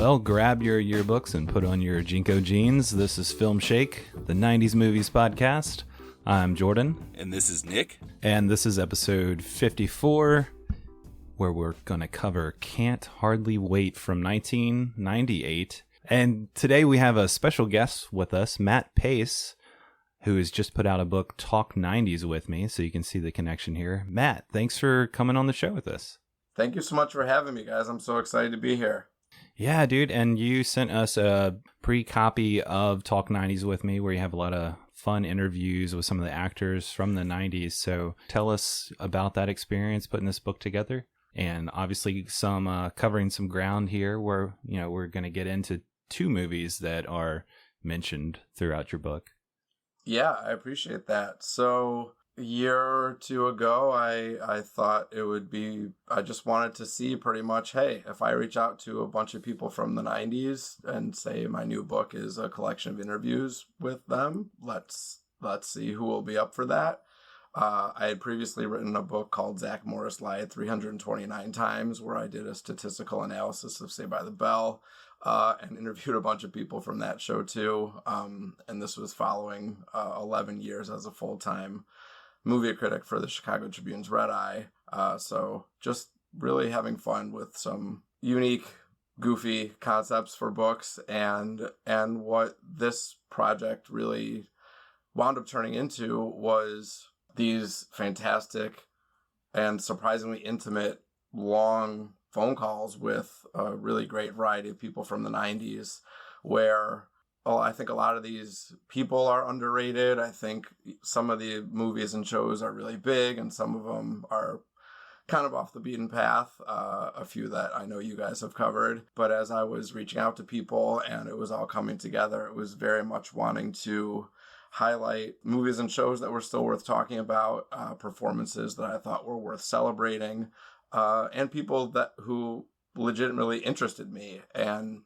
Well, grab your yearbooks and put on your Jinko jeans. This is Filmshake, the 90s movies podcast. I'm Jordan. And this is Nick. And this is episode 54, where we're going to cover Can't Hardly Wait from 1998. And today we have a special guest with us, Matt Pais, who has just put out a book, Talk 90s with me, so you can see the connection here. Matt, thanks for coming on the show with us. Thank you so much for having me, guys. I'm so excited to be here. Yeah, dude, and you sent us a pre-copy of Talk 90s with me, where you have a lot of fun interviews with some of the actors from the 90s. So tell us about that experience putting this book together, and obviously some covering some ground here where, you know, we're going to get into two movies that are mentioned throughout your book. Yeah, I appreciate that. So a year or two ago, I thought it would be, I just wanted to see pretty much, hey, if I reach out to a bunch of people from the 90s and say my new book is a collection of interviews with them, let's see who will be up for that. I had previously written a book called Zach Morris Lied 329 Times, where I did a statistical analysis of Saved by the Bell, and interviewed a bunch of people from that show too. And this was following 11 years as a full-time movie critic for the Chicago Tribune's Red Eye. So just really having fun with some unique, goofy concepts for books, and what this project really wound up turning into was these fantastic and surprisingly intimate, long phone calls with a really great variety of people from the 90s, where I think a lot of these people are underrated. I think some of the movies and shows are really big, and some of them are kind of off the beaten path. A few that I know you guys have covered. But as I was reaching out to people and it was all coming together, it was very much wanting to highlight movies and shows that were still worth talking about, performances that I thought were worth celebrating, and people who legitimately interested me, and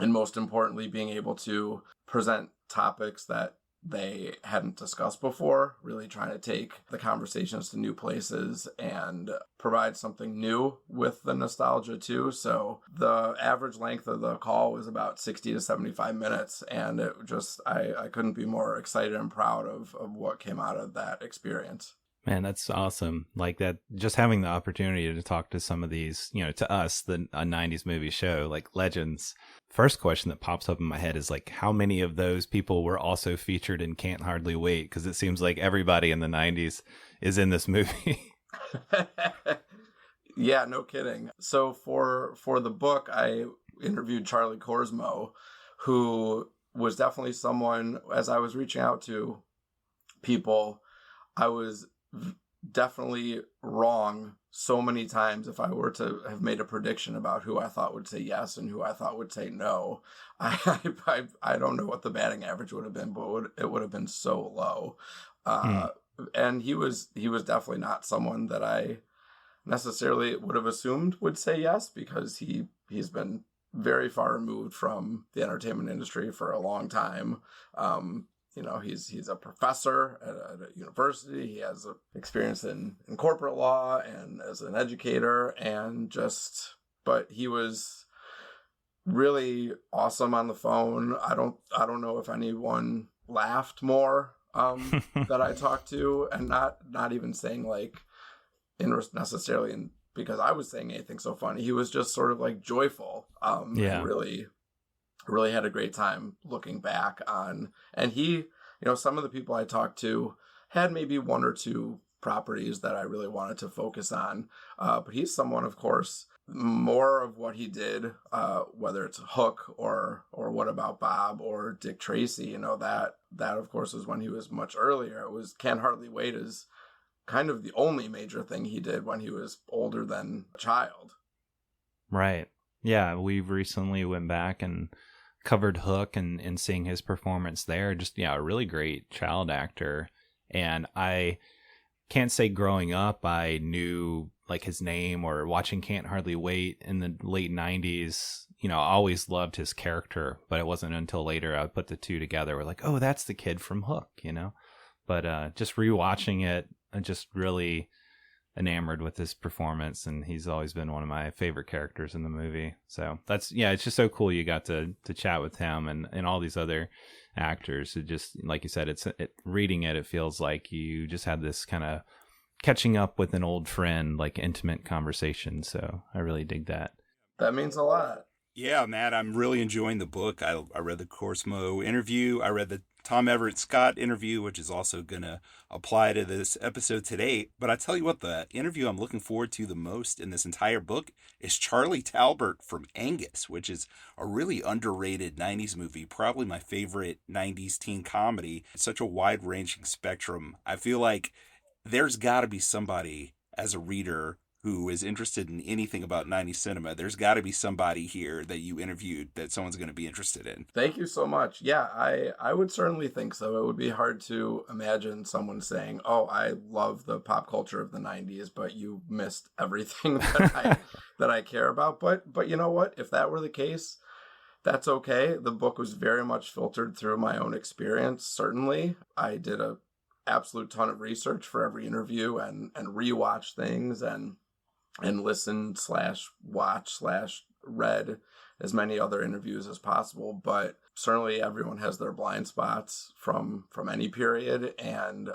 most importantly, being able to present topics that they hadn't discussed before, really trying to take the conversations to new places and provide something new with the nostalgia too. So the average length of the call was about 60 to 75 minutes. And it just, I couldn't be more excited and proud of what came out of that experience. Man, that's awesome. Like that, just having the opportunity to talk to some of these, you know, to us, a 90s movie show, like legends. First question that pops up in my head is like, how many of those people were also featured in Can't Hardly Wait? Because it seems like everybody in the 90s is in this movie. Yeah, no kidding. So for the book, I interviewed Charlie Korsmo, who was definitely someone, as I was reaching out to people, I was definitely wrong so many times. If I were to have made a prediction about who I thought would say yes and who I thought would say no, I don't know what the batting average would have been, but it would have been so low. And he was definitely not someone that I necessarily would have assumed would say yes, because he's been very far removed from the entertainment industry for a long time. You know, he's a professor at a university. He has experience in corporate law and as an educator, but he was really awesome on the phone. I don't know if anyone laughed more that I talked to, and not even saying like necessarily because I was saying anything so funny. He was just sort of like joyful. Yeah. And really had a great time looking back on, and he, you know, some of the people I talked to had maybe one or two properties that I really wanted to focus on. But he's someone, of course, more of what he did, whether it's Hook or What About Bob or Dick Tracy, you know, that of course was when he was much earlier. It was Can't Hardly Wait is kind of the only major thing he did when he was older than a child. Right. Yeah, we've recently went back and covered Hook and seeing his performance there. Just, yeah, a really great child actor. And I can't say growing up I knew like his name or watching Can't Hardly Wait in the late 90s. You know, I always loved his character, but it wasn't until later I put the two together. We're like, oh, that's the kid from Hook, you know? But just rewatching it, just really enamored with his performance, and he's always been one of my favorite characters in the movie. So that's, yeah, it's just so cool you got to chat with him and all these other actors. It just, like you said, reading it feels like you just had this kind of catching up with an old friend, like intimate conversation. So I really dig that. That means a lot. Yeah, Matt, I'm really enjoying the book. I read the Corsmo interview. I read the Tom Everett Scott interview, which is also going to apply to this episode today. But I tell you what, the interview I'm looking forward to the most in this entire book is Charlie Talbert from Angus, which is a really underrated 90s movie, probably my favorite 90s teen comedy. It's such a wide-ranging spectrum. I feel like there's got to be somebody as a reader who is interested in anything about 90s cinema. There's got to be somebody here that you interviewed that someone's going to be interested in. Thank you so much. Yeah, I would certainly think so. It would be hard to imagine someone saying, oh, I love the pop culture of the 90s, but you missed everything that I care about. But you know what? If that were the case, that's okay. The book was very much filtered through my own experience, certainly. I did a absolute ton of research for every interview and rewatch things and listen / watch / read as many other interviews as possible. But certainly everyone has their blind spots from any period. And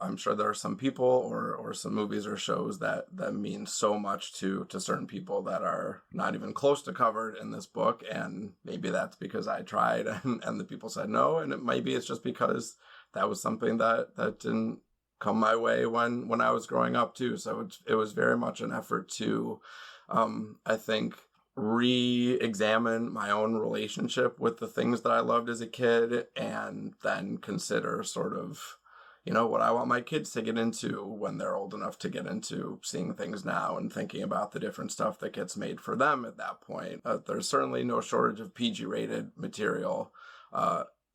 I'm sure there are some people or some movies or shows that mean so much to certain people that are not even close to covered in this book. And maybe that's because I tried and the people said no. And maybe it's just because that was something that didn't come my way when I was growing up too. So it was very much an effort to, I think, re-examine my own relationship with the things that I loved as a kid, and then consider sort of, what I want my kids to get into when they're old enough to get into seeing things now and thinking about the different stuff that gets made for them at that point. There's certainly no shortage of PG-rated material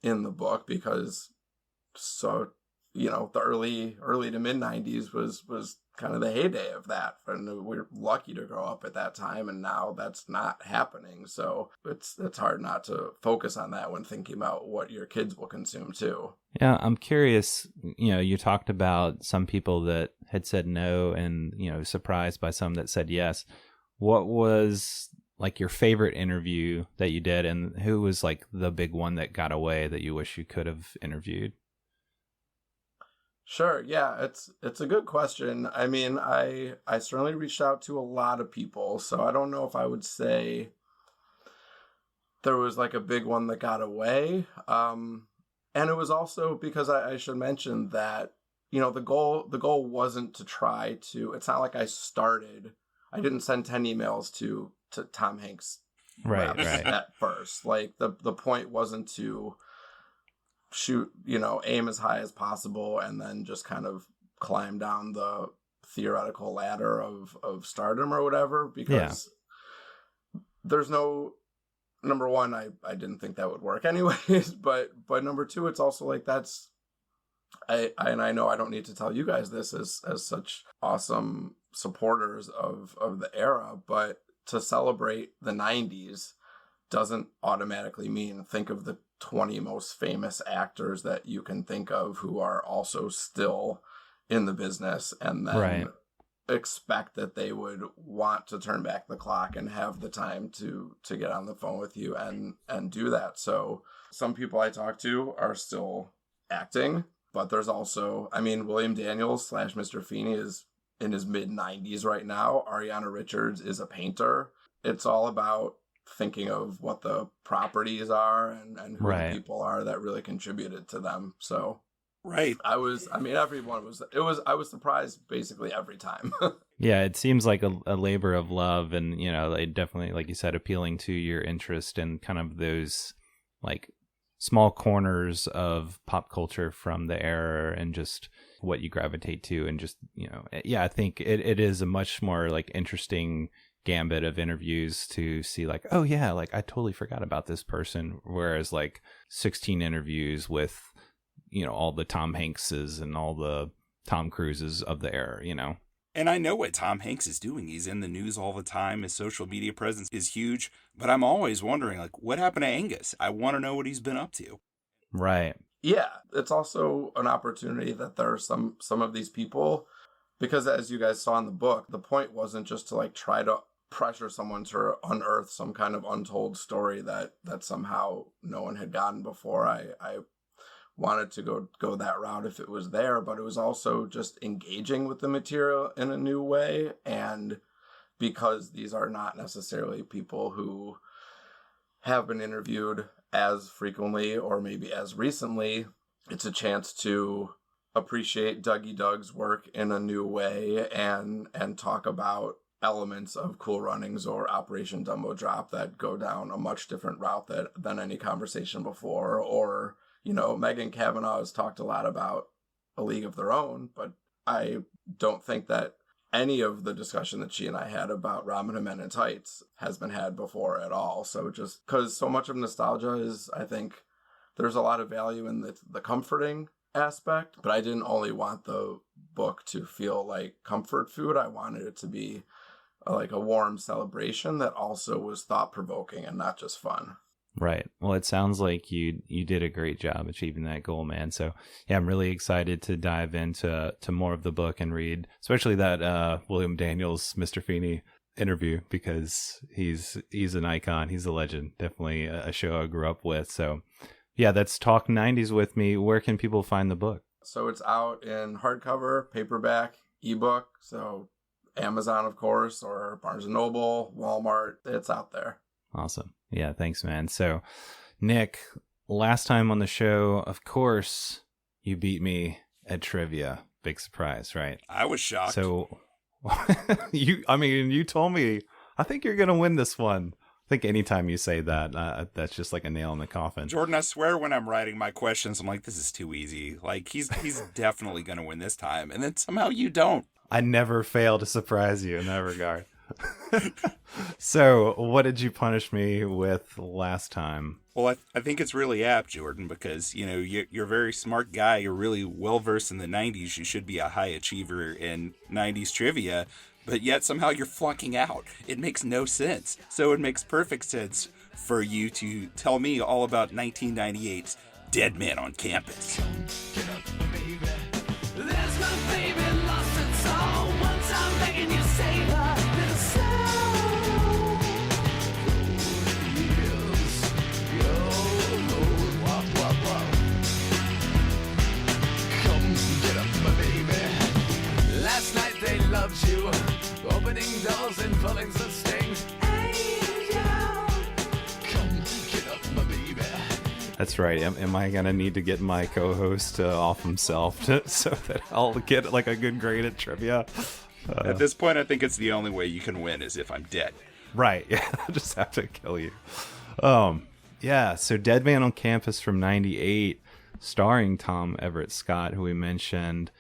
in the book because the early to mid 90s was kind of the heyday of that. And we're lucky to grow up at that time, and now that's not happening. So it's hard not to focus on that when thinking about what your kids will consume too. Yeah, I'm curious, you talked about some people that had said no and, surprised by some that said yes. What was like your favorite interview that you did, and who was like the big one that got away that you wish you could have interviewed? Sure. Yeah, it's a good question. I mean, I certainly reached out to a lot of people, so I don't know if I would say there was like a big one that got away. And it was also because I should mention that, the goal wasn't to try to, it's not like I didn't send 10 emails to Tom Hanks right at first. Like the point wasn't to shoot, aim as high as possible and then just kind of climb down the theoretical ladder of stardom or whatever, because there's no, number one, I didn't think that would work anyways, but number two, it's also like I know I don't need to tell you guys this as such awesome supporters of the era, but to celebrate the 90s doesn't automatically mean think of the 20 most famous actors that you can think of who are also still in the business, and then expect that they would want to turn back the clock and have the time to get on the phone with you and do that. So some people I talk to are still acting, but there's also, William Daniels / Mr. Feeney is in his mid 90s right now. Ariana Richards is a painter. It's all about thinking of what the properties are and who the people are that really contributed to them. So I was surprised basically every time. Yeah, it seems like a labor of love, and it definitely, like you said, appealing to your interest in kind of those like small corners of pop culture from the era and just what you gravitate to, and just I think it is a much more like interesting gambit of interviews to see like, oh yeah, like I totally forgot about this person, whereas like 16 interviews with all the Tom Hankses and all the Tom Cruises of the era. And I know what Tom Hanks is doing. He's in the news all the time. His social media presence is huge, but I'm always wondering like, what happened to Angus? I want to know what he's been up to. Right. Yeah, it's also an opportunity that there are some of these people because as you guys saw in the book, the point wasn't just to like try to pressure someone to unearth some kind of untold story that somehow no one had gotten before. I wanted to go that route if it was there, but it was also just engaging with the material in a new way. And because these are not necessarily people who have been interviewed as frequently or maybe as recently, it's a chance to appreciate Dougie Doug's work in a new way and talk about elements of Cool Runnings or Operation Dumbo Drop that go down a much different route than any conversation before. Or, you know, Megan Cavanaugh has talked a lot about A League of Their Own, but I don't think that any of the discussion that she and I had about Robin Hood Men in Tights has been had before at all. So just because so much of nostalgia is, I think there's a lot of value in the comforting aspect, but I didn't only want the book to feel like comfort food. I wanted it to be like a warm celebration that also was thought-provoking and not just fun. Right. Well, it sounds like you did a great job achieving that goal, man. So yeah, I'm really excited to dive into more of the book and read, especially that William Daniels, Mr. Feeney interview, because he's an icon. He's a legend. Definitely a show I grew up with. So yeah, that's Talk 90s with me. Where can people find the book? So it's out in hardcover, paperback, ebook. So Amazon, of course, or Barnes & Noble, Walmart. It's out there. Awesome. Yeah, thanks, man. So, Nick, last time on the show, of course, you beat me at trivia. Big surprise, right? I was shocked. So, you told me, I think you're going to win this one. I think anytime you say that, that's just like a nail in the coffin. Jordan, I swear when I'm writing my questions, I'm like, this is too easy. Like, he's definitely going to win this time. And then somehow you don't. I never fail to surprise you in that regard. So, what did you punish me with last time? Well, I think it's really apt, Jordan, because, you know, you're a very smart guy. You're really well-versed in the 90s. You should be a high achiever in 90s trivia, but yet somehow you're flunking out. It makes no sense. So it makes perfect sense for you to tell me all about 1998's Dead Man on Campus. Get up, baby. There's my baby lost and soul. Once I'm begging you, save her. Little soul. Yes. Yo. Wop, wop, wop. Come get up, my baby. Last night they loved you. Opening doors and pulling the strings. That's right. Am I going to need to get my co-host off himself so that I'll get like a good grade at trivia? At this point, I think it's the only way you can win is if I'm dead. Right. Yeah. I'll just have to kill you. Yeah. So Dead Man on Campus from 98, starring Tom Everett Scott, who we mentioned.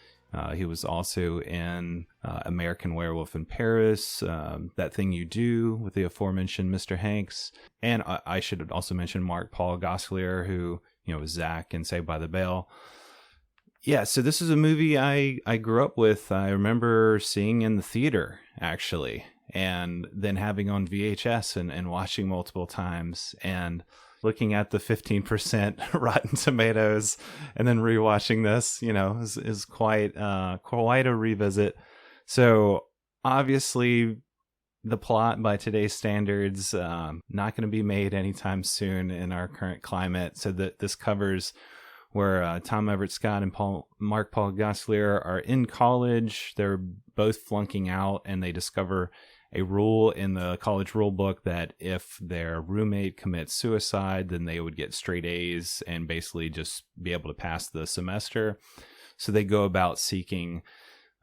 He was also in American Werewolf in Paris, That Thing You Do with the aforementioned Mr. Hanks. And I should also mention Mark Paul Gosselaar, who, you know, was Zach in Saved by the Bell. Yeah, so this is a movie I grew up with. I remember seeing in the theater, actually, and then having on VHS and watching multiple times. And looking at the 15% Rotten Tomatoes and then rewatching this, you know, is quite a revisit. So obviously the plot by today's standards, not going to be made anytime soon in our current climate. So that this covers where Tom Everett Scott and Mark Paul Gosselaar are in college. They're both flunking out, and they discover a rule in the college rule book that if their roommate commits suicide, then they would get straight A's and basically just be able to pass the semester. So they go about seeking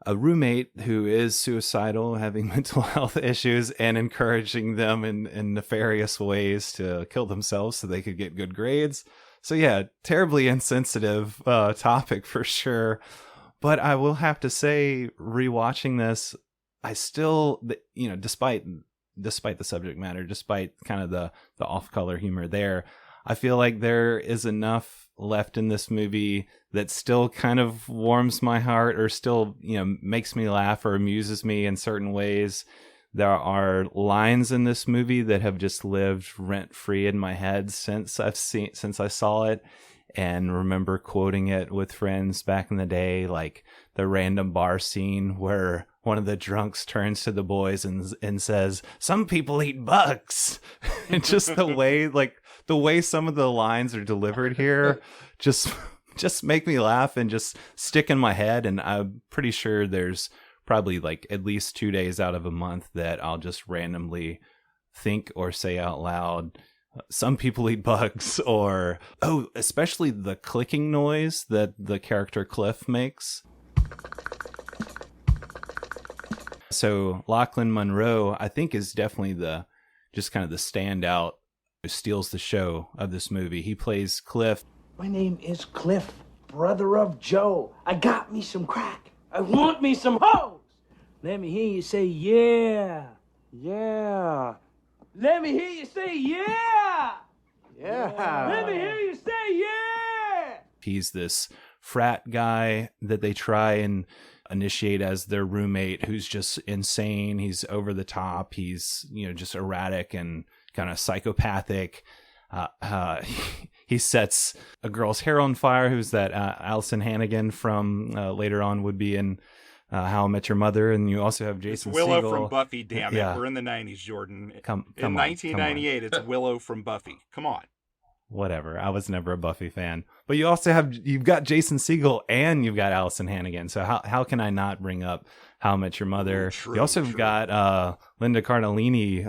a roommate who is suicidal, having mental health issues, and encouraging them in nefarious ways to kill themselves so they could get good grades. So yeah, terribly insensitive topic for sure. But I will have to say, rewatching this, I still, you know, despite the subject matter, despite kind of the off-color humor there, I feel like there is enough left in this movie that still kind of warms my heart, or still, you know, makes me laugh or amuses me in certain ways. There are lines in this movie that have just lived rent-free in my head since I saw it. and remember quoting it with friends back in the day, like the random bar scene where one of the drunks turns to the boys and says, "Some people eat bugs." And just the way some of the lines are delivered here just make me laugh and just stick in my head. And I'm pretty sure there's probably like at least 2 days out of a month that I'll just randomly think or say out loud, "Some people eat bugs," or, oh, especially the clicking noise that the character Cliff makes. So Lachlan Monroe, I think, is definitely the standout who steals the show of this movie. He plays Cliff. My name is Cliff, brother of Joe. I got me some crack. I want me some hoes. Let me hear you say yeah. Yeah. Let me hear you say yeah. Yeah. Let me hear you say yeah. He's this frat guy that they try and initiate as their roommate, who's just insane. He's over the top. He's, just erratic and kind of psychopathic. He sets a girl's hair on fire, who's that Allison Hannigan from later on would be in How I Met Your Mother. And you also have Jason Willow Segel from Buffy, damn it. Yeah. We're in the 90s, Jordan. In 1998, it's Willow from Buffy. Come on. Whatever. I was never a Buffy fan. But you've got Jason Segel and you've got Allison Hannigan. So how can I not bring up How I Met Your Mother? You also have got Linda Cardellini,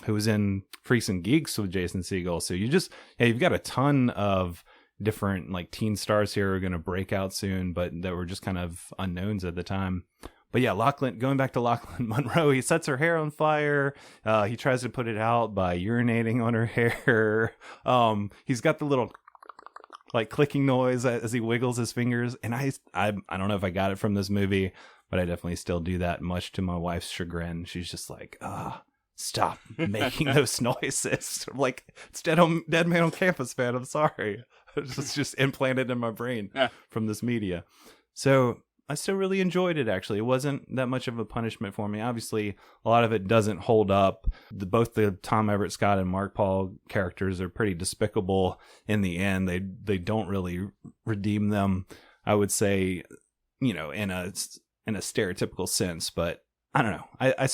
who was in Freaks and Geeks with Jason Segel. So you've got a ton of different like teen stars here who are going to break out soon, but that were just kind of unknowns at the time. But yeah, going back to Lachlan Monroe, he sets her hair on fire. He tries to put it out by urinating on her hair. He's got the little like clicking noise as he wiggles his fingers. And I don't know if I got it from this movie, but I definitely still do that, much to my wife's chagrin. She's just like, stop making those noises. I'm like, it's Dead Man on Campus, man. I'm sorry. It's just implanted in my brain from this media. So I still really enjoyed it, actually. It wasn't that much of a punishment for me. Obviously, a lot of it doesn't hold up. Both the Tom Everett Scott and Mark Paul characters are pretty despicable in the end. They don't really redeem them, I would say, in a stereotypical sense. But I don't know. I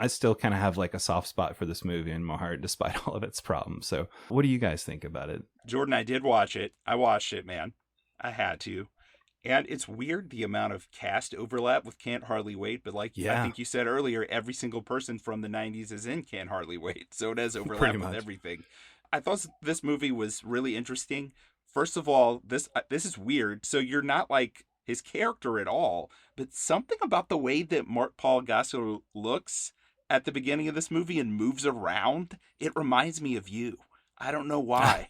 still kind of have like a soft spot for this movie in my heart, despite all of its problems. So what do you guys think about it? Jordan, I did watch it. I watched it, man. I had to. And it's weird the amount of cast overlap with Can't Hardly Wait, but I think you said earlier, every single person from the 90s is in Can't Hardly Wait, so it has overlap with everything. I thought this movie was really interesting. First of all, this is weird. So you're not like his character at all, but something about the way that Mark Paul Gosselaar looks at the beginning of this movie and moves around, it reminds me of you. I don't know why.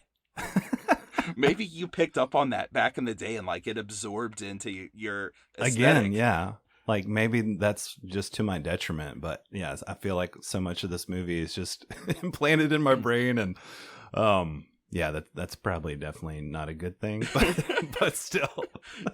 Maybe you picked up on that back in the day and like it absorbed into your aesthetic. Again, yeah. Like maybe that's just to my detriment, but yeah, I feel like so much of this movie is just implanted in my brain, and yeah, that's probably definitely not a good thing, but still.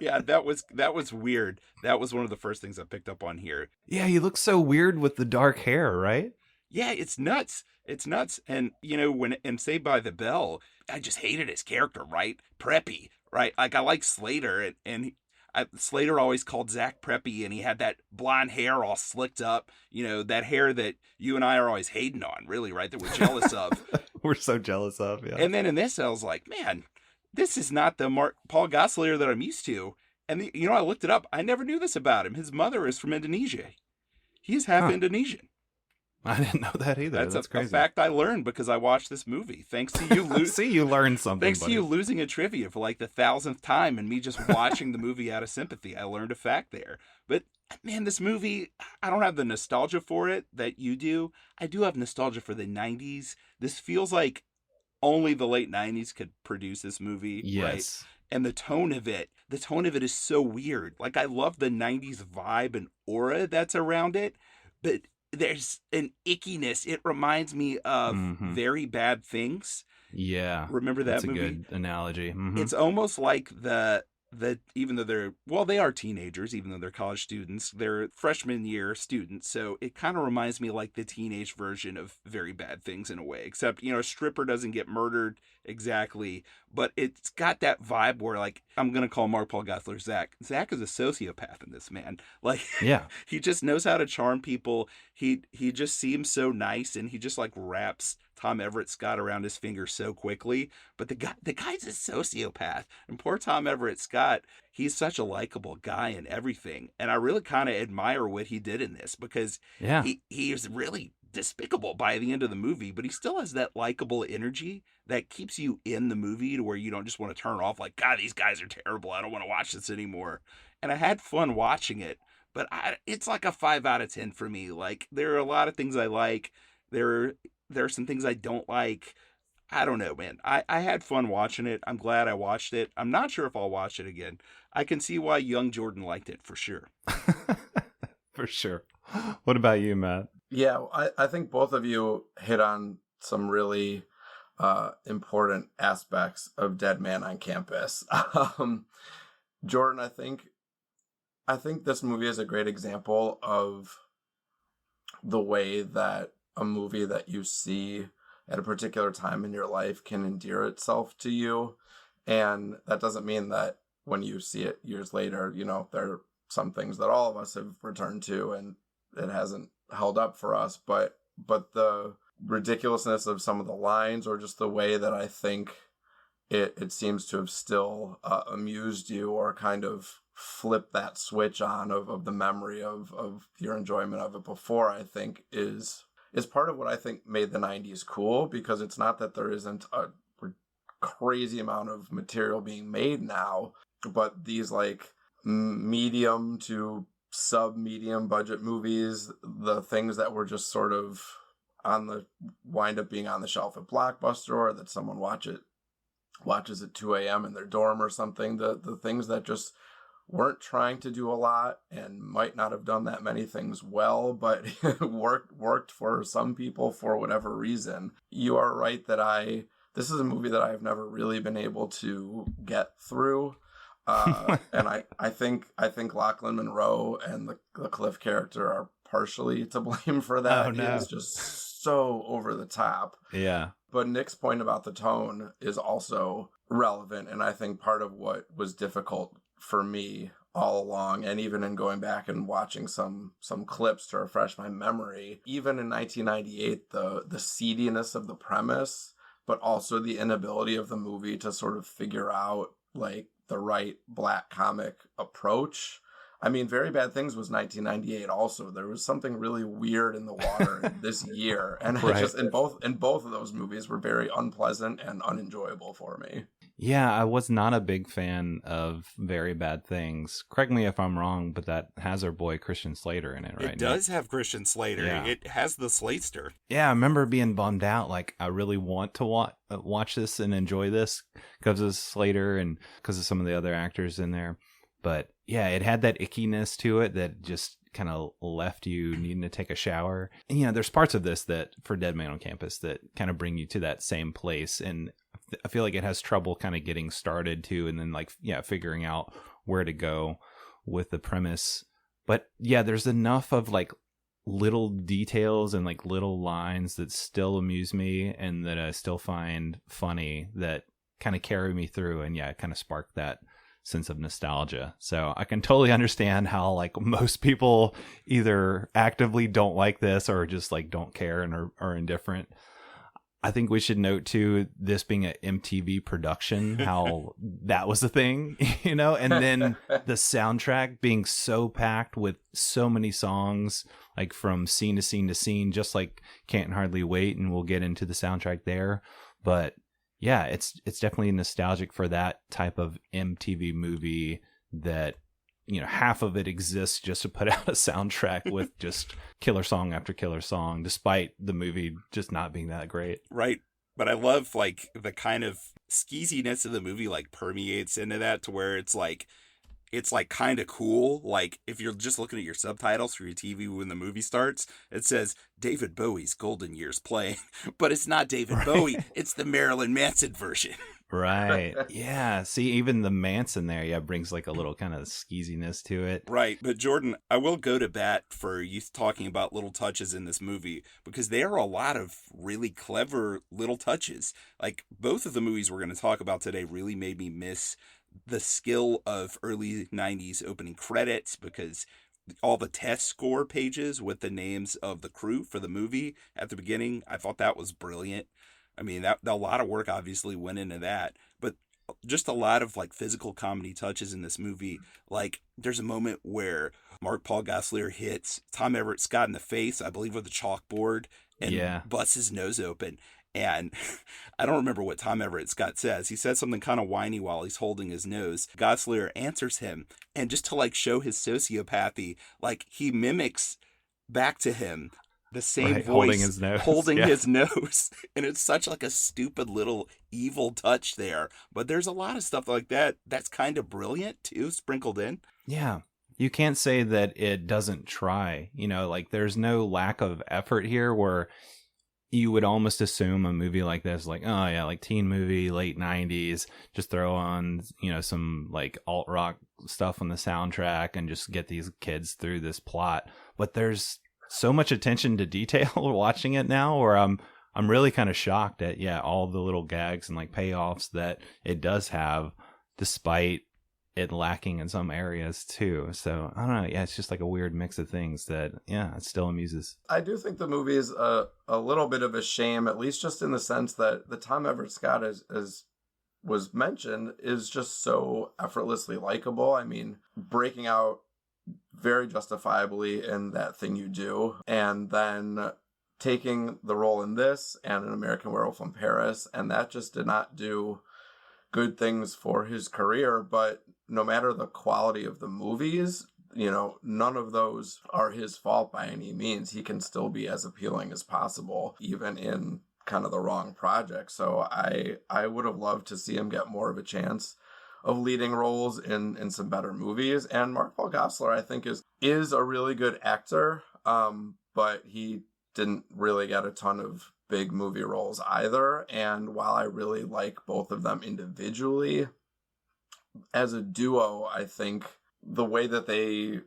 Yeah, that was weird. That was one of the first things I picked up on here. Yeah, he looks so weird with the dark hair, right? Yeah, it's nuts. It's nuts. And, when in Saved by the Bell, I just hated his character, right? Preppy, right? Like, I like Slater, and Slater always called Zach Preppy, and he had that blonde hair all slicked up, that hair that you and I are always hating on, really, right? That we're jealous of. We're so jealous of, yeah. And then in this, I was like, man, this is not the Mark Paul Gosselaar that I'm used to. And, I looked it up. I never knew this about him. His mother is from Indonesia. He's half Indonesian. I didn't know that either. That's crazy. A fact I learned because I watched this movie. Thanks to you. See, you learned something. Thanks to you losing a trivia for like the 1,000th time and me just watching the movie out of sympathy. I learned a fact there. But man, this movie, I don't have the nostalgia for it that you do. I do have nostalgia for the 90s. This feels like only the late 90s could produce this movie. Yes. Right? And the tone of it is so weird. Like, I love the 90s vibe and aura that's around it, but there's an ickiness. It reminds me of Very Bad Things. Yeah. Remember that movie? That's a good analogy. Mm-hmm. It's almost like the that even though they are teenagers, even though they're college students, they're freshman year students. So it kind of reminds me like the teenage version of Very Bad Things in a way, except, a stripper doesn't get murdered exactly, but it's got that vibe where, like, I'm going to call Mark Paul Gosselaar Zach. Zach is a sociopath in this, man. Like, Yeah. he just knows how to charm people. He just seems so nice, and he just like wraps Tom Everett Scott around his finger so quickly. But the guy's a sociopath, and poor Tom Everett Scott, he's such a likable guy and everything. And I really kind of admire what he did in this, because Yeah. he is really despicable by the end of the movie, but he still has that likable energy that keeps you in the movie to where you don't just want to turn off like, God, these guys are terrible, I don't want to watch this anymore. And I had fun watching it, but it's like a 5 out of 10 for me. Like, there are a lot of things I like. There are some things I don't like. I don't know, man. I had fun watching it. I'm glad I watched it. I'm not sure if I'll watch it again. I can see why young Jordan liked it, for sure. For sure. What about you, Matt? Yeah, I think both of you hit on some really important aspects of Dead Man on Campus. Jordan, I think this movie is a great example of the way that a movie that you see at a particular time in your life can endear itself to you. And that doesn't mean that when you see it years later, there are some things that all of us have returned to and it hasn't held up for us, but the ridiculousness of some of the lines, or just the way that I think it seems to have still amused you, or kind of flip that switch on of the memory of your enjoyment of it before, I think is part of what I think made the 90s cool, because it's not that there isn't a crazy amount of material being made now, but these like medium to sub-medium budget movies, the things that were just sort of wind up being on the shelf at Blockbuster, or that someone watches at 2 a.m. in their dorm or something, the things that just weren't trying to do a lot and might not have done that many things well, but worked for some people for whatever reason. You are right that this is a movie that I've never really been able to get through. And I think Lachlan Monroe and the Cliff character are partially to blame for that. Oh, no. It's just so over the top. Yeah. But Nick's point about the tone is also relevant, and I think part of what was difficult for me all along, and even in going back and watching some clips to refresh my memory, even in 1998, the seediness of the premise, but also the inability of the movie to sort of figure out like the right black comic approach. I mean, Very Bad Things was 1998 also. There was something really weird in the water this year. And Right. it just in both of those movies were very unpleasant and unenjoyable for me. Yeah, I was not a big fan of Very Bad Things. Correct me if I'm wrong, but that has our boy Christian Slater in it, right? It does have Christian Slater. Yeah. It has the Slatester. Yeah, I remember being bummed out. Like, I really want to watch this and enjoy this because of Slater and because of some of the other actors in there. But yeah, it had that ickiness to it that just kind of left you needing to take a shower. And, there's parts of this that, for Dead Man on Campus, that kind of bring you to that same place. And I feel like it has trouble kind of getting started too, and then figuring out where to go with the premise. But yeah, there's enough of like little details and like little lines that still amuse me and that I still find funny that kind of carry me through, and it kind of spark that sense of nostalgia. So I can totally understand how like most people either actively don't like this or just like don't care and are indifferent. I think we should note too, this being an MTV production, how that was a thing, and then the soundtrack being so packed with so many songs, like from scene to scene to scene, just like Can't Hardly Wait, and we'll get into the soundtrack there. But yeah, it's definitely nostalgic for that type of MTV movie that, half of it exists just to put out a soundtrack with just killer song after killer song, despite the movie just not being that great. Right. But I love like the kind of skeeziness of the movie like permeates into that, to where it's like kind of cool. Like if you're just looking at your subtitles for your TV when the movie starts, it says David Bowie's Golden Years playing, but it's not David Bowie. It's the Marilyn Manson version. Right. Yeah. See, even the Manson there, yeah, brings like a little kind of skeeziness to it. Right. But Jordan, I will go to bat for you talking about little touches in this movie, because there are a lot of really clever little touches. Like, both of the movies we're going to talk about today really made me miss the skill of early 90s opening credits, because all the test score pages with the names of the crew for the movie at the beginning, I thought that was brilliant. I mean, that a lot of work obviously went into that, but just a lot of like physical comedy touches in this movie. Like, there's a moment where Mark Paul Gosselaar hits Tom Everett Scott in the face, I believe with a chalkboard, and busts his nose open. And I don't remember what Tom Everett Scott says. He says something kind of whiny while he's holding his nose. Gosselaar answers him, and just to like show his sociopathy, like he mimics back to him the same voice, holding his nose. And it's such like a stupid little evil touch there. But there's a lot of stuff like that that's kind of brilliant too, sprinkled in. Yeah. You can't say that it doesn't try. You know, like there's no lack of effort here where you would almost assume a movie like this, like, oh yeah, like teen movie, late 90s, just throw on, you know, some like alt rock stuff on the soundtrack and just get these kids through this plot. But there's so much attention to detail watching it now, where I'm really kind of shocked at all the little gags and like payoffs that it does have, despite it lacking in some areas too. So I don't know. Yeah, it's just like a weird mix of things that it still amuses. I do think the movie is a little bit of a shame, at least just in the sense that the Tom Everett Scott, as was mentioned, is just so effortlessly likable. I mean, breaking out very justifiably in That Thing You Do, and then taking the role in this and An American Werewolf in Paris, and that just did not do good things for his career. But no matter the quality of the movies, you know, none of those are his fault by any means. He can still be as appealing as possible, even in kind of the wrong project. So I would have loved to see him get more of a chance of leading roles in some better movies. And Mark Paul Gosselaar, I think, is a really good actor, but he didn't really get a ton of big movie roles either. And while I really like both of them individually, as a duo, I think the way that they,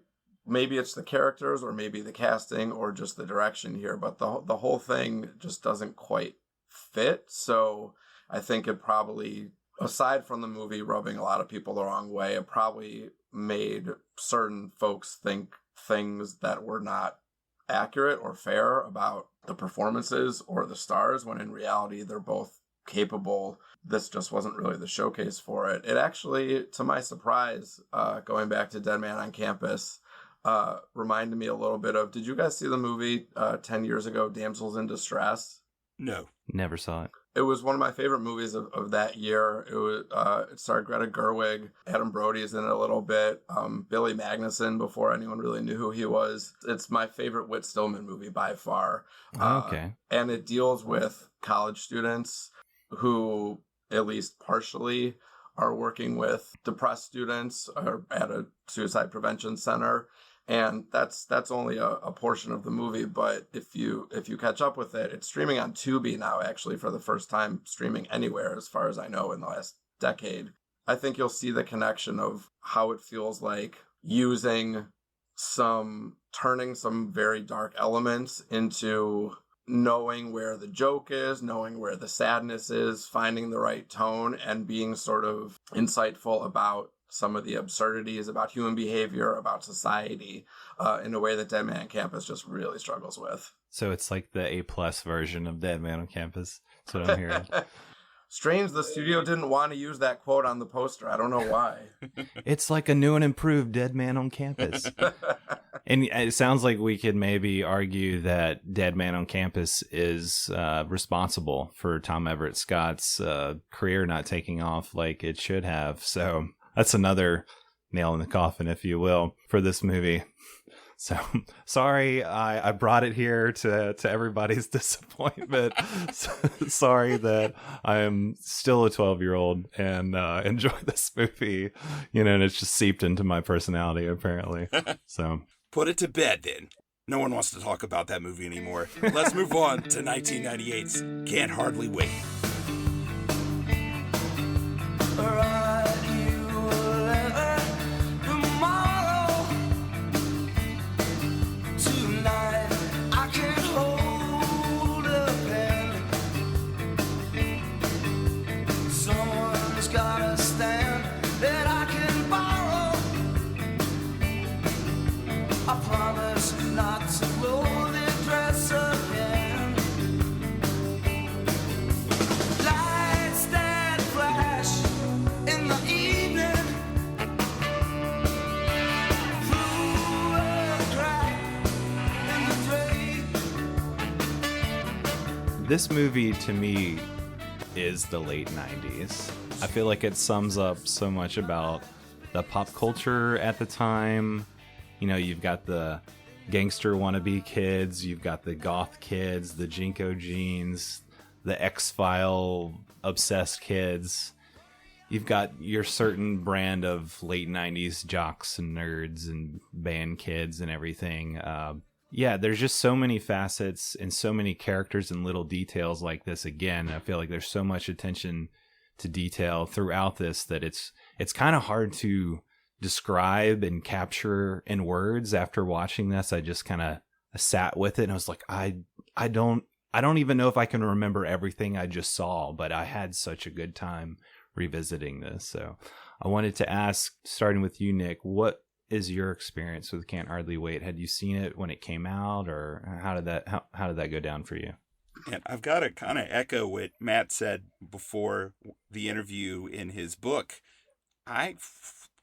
maybe it's the characters or maybe the casting or just the direction here, but the whole thing just doesn't quite fit. So I think it probably, aside from the movie rubbing a lot of people the wrong way, it probably made certain folks think things that were not accurate or fair about the performances or the stars, when in reality they're both capable. This just wasn't really the showcase for it. It actually, to my surprise, going back to Dead Man on Campus, reminded me a little bit of, did you guys see the movie 10 years ago, Damsels in Distress? No. Never saw it. It was one of my favorite movies of that year. It starred Greta Gerwig. Adam Brody's in it a little bit. Billy Magnuson, before anyone really knew who he was. It's my favorite Whit Stillman movie by far. Okay. And it deals with college students who, at least partially, are working with depressed students or at a suicide prevention center. And that's only a portion of the movie, but if you catch up with it, it's streaming on Tubi now, actually, for the first time streaming anywhere, as far as I know, in the last decade. I think you'll see the connection of how it feels like turning some very dark elements into knowing where the joke is, knowing where the sadness is, finding the right tone, and being sort of insightful about some of the absurdities about human behavior, about society, in a way that Dead Man on Campus just really struggles with. So it's like the A+ version of Dead Man on Campus. That's what I'm hearing. Strange the studio didn't want to use that quote on the poster. I don't know why. It's like a new and improved Dead Man on Campus. And it sounds like we could maybe argue that Dead Man on Campus is responsible for Tom Everett Scott's career not taking off like it should have. So that's another nail in the coffin, if you will, for this movie. So sorry, I brought it here to everybody's disappointment. Sorry that I am still a 12-year-old and enjoy this movie, and it's just seeped into my personality, apparently. So put it to bed, then. No one wants to talk about that movie anymore. Let's move on to 1998's Can't Hardly Wait. church in the evening. Through a crack in the drain. This movie, to me, is the late 90s. I feel like it sums up so much about the pop culture at the time. You know, you've got the gangster wannabe kids, you've got the goth kids, the Jinko jeans, the X-File obsessed kids. You've got your certain brand of late 90s jocks and nerds and band kids and everything. Yeah, there's just so many facets and so many characters and little details like this. Again, I feel like there's so much attention to detail throughout this that it's kind of hard to describe and capture in words. After watching this, I just kind of sat with it and I was like, I don't even know if I can remember everything I just saw, but I had such a good time revisiting this. So I wanted to ask, starting with you, Nick, what is your experience with Can't Hardly Wait? Had you seen it when it came out, or how did that go down for you? And I've got to kind of echo what Matt said before the interview in his book.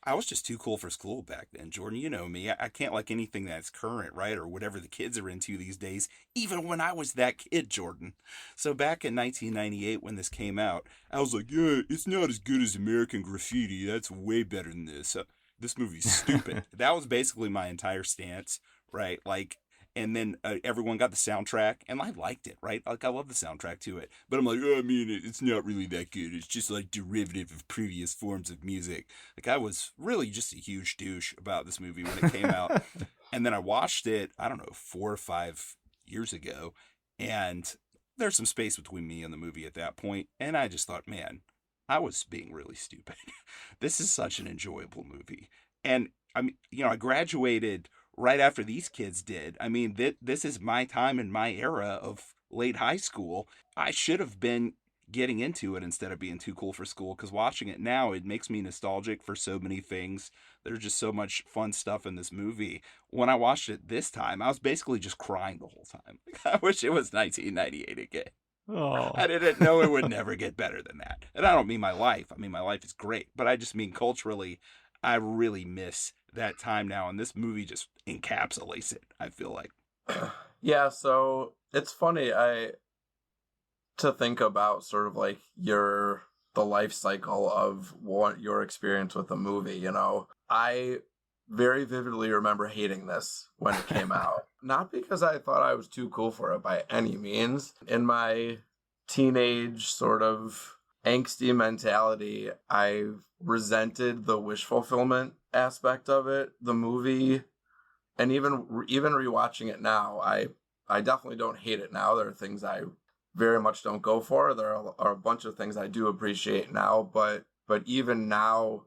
I was just too cool for school back then, Jordan. You know me. I can't like anything that's current, right? Or whatever the kids are into these days, even when I was that kid, Jordan. So back in 1998 when this came out, I was like, yeah, it's not as good as American Graffiti. That's way better than this. This movie's stupid. That was basically my entire stance, right? Like, and then everyone got the soundtrack, and I liked it, right? Like, I love the soundtrack to it. But I'm like, oh, I mean, it's not really that good. It's just like derivative of previous forms of music. Like, I was really just a huge douche about this movie when it came out. And then I watched it, I don't know, 4 or 5 years ago. And there's some space between me and the movie at that point. And I just thought, man, I was being really stupid. This is such an enjoyable movie. And I mean, you know, I graduated right after these kids did. I mean, this is my time and my era of late high school. I should have been getting into it instead of being too cool for school, because watching it now, it makes me nostalgic for so many things. There's just so much fun stuff in this movie. When I watched it this time, I was basically just crying the whole time. I wish it was 1998 again. Oh. I didn't know it would never get better than that. And I don't mean my life. I mean, my life is great. But I just mean culturally, I really miss that time now. And this movie just encapsulates it, I feel like. Yeah, so it's funny to think about sort of like the life cycle of what your experience with the movie, you know. I very vividly remember hating this when it came out. Not because I thought I was too cool for it by any means. In my teenage sort of angsty mentality, I resented the wish fulfillment aspect of it, the movie, and even rewatching it now, I definitely don't hate it now. There are things I very much don't go for. There are a bunch of things I do appreciate now, but even now,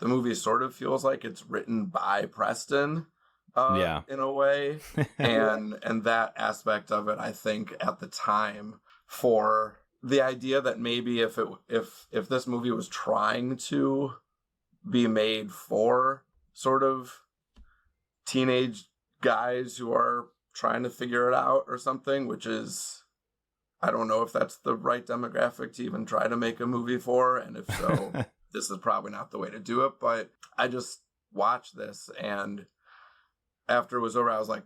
the movie sort of feels like it's written by Preston, in a way, and that aspect of it, I think, at the time, for the idea that maybe if this movie was trying to be made for sort of teenage guys who are trying to figure it out or something, which is, I don't know if that's the right demographic to even try to make a movie for, and if so, this is probably not the way to do it. But I just watched this, and after it was over, I was like,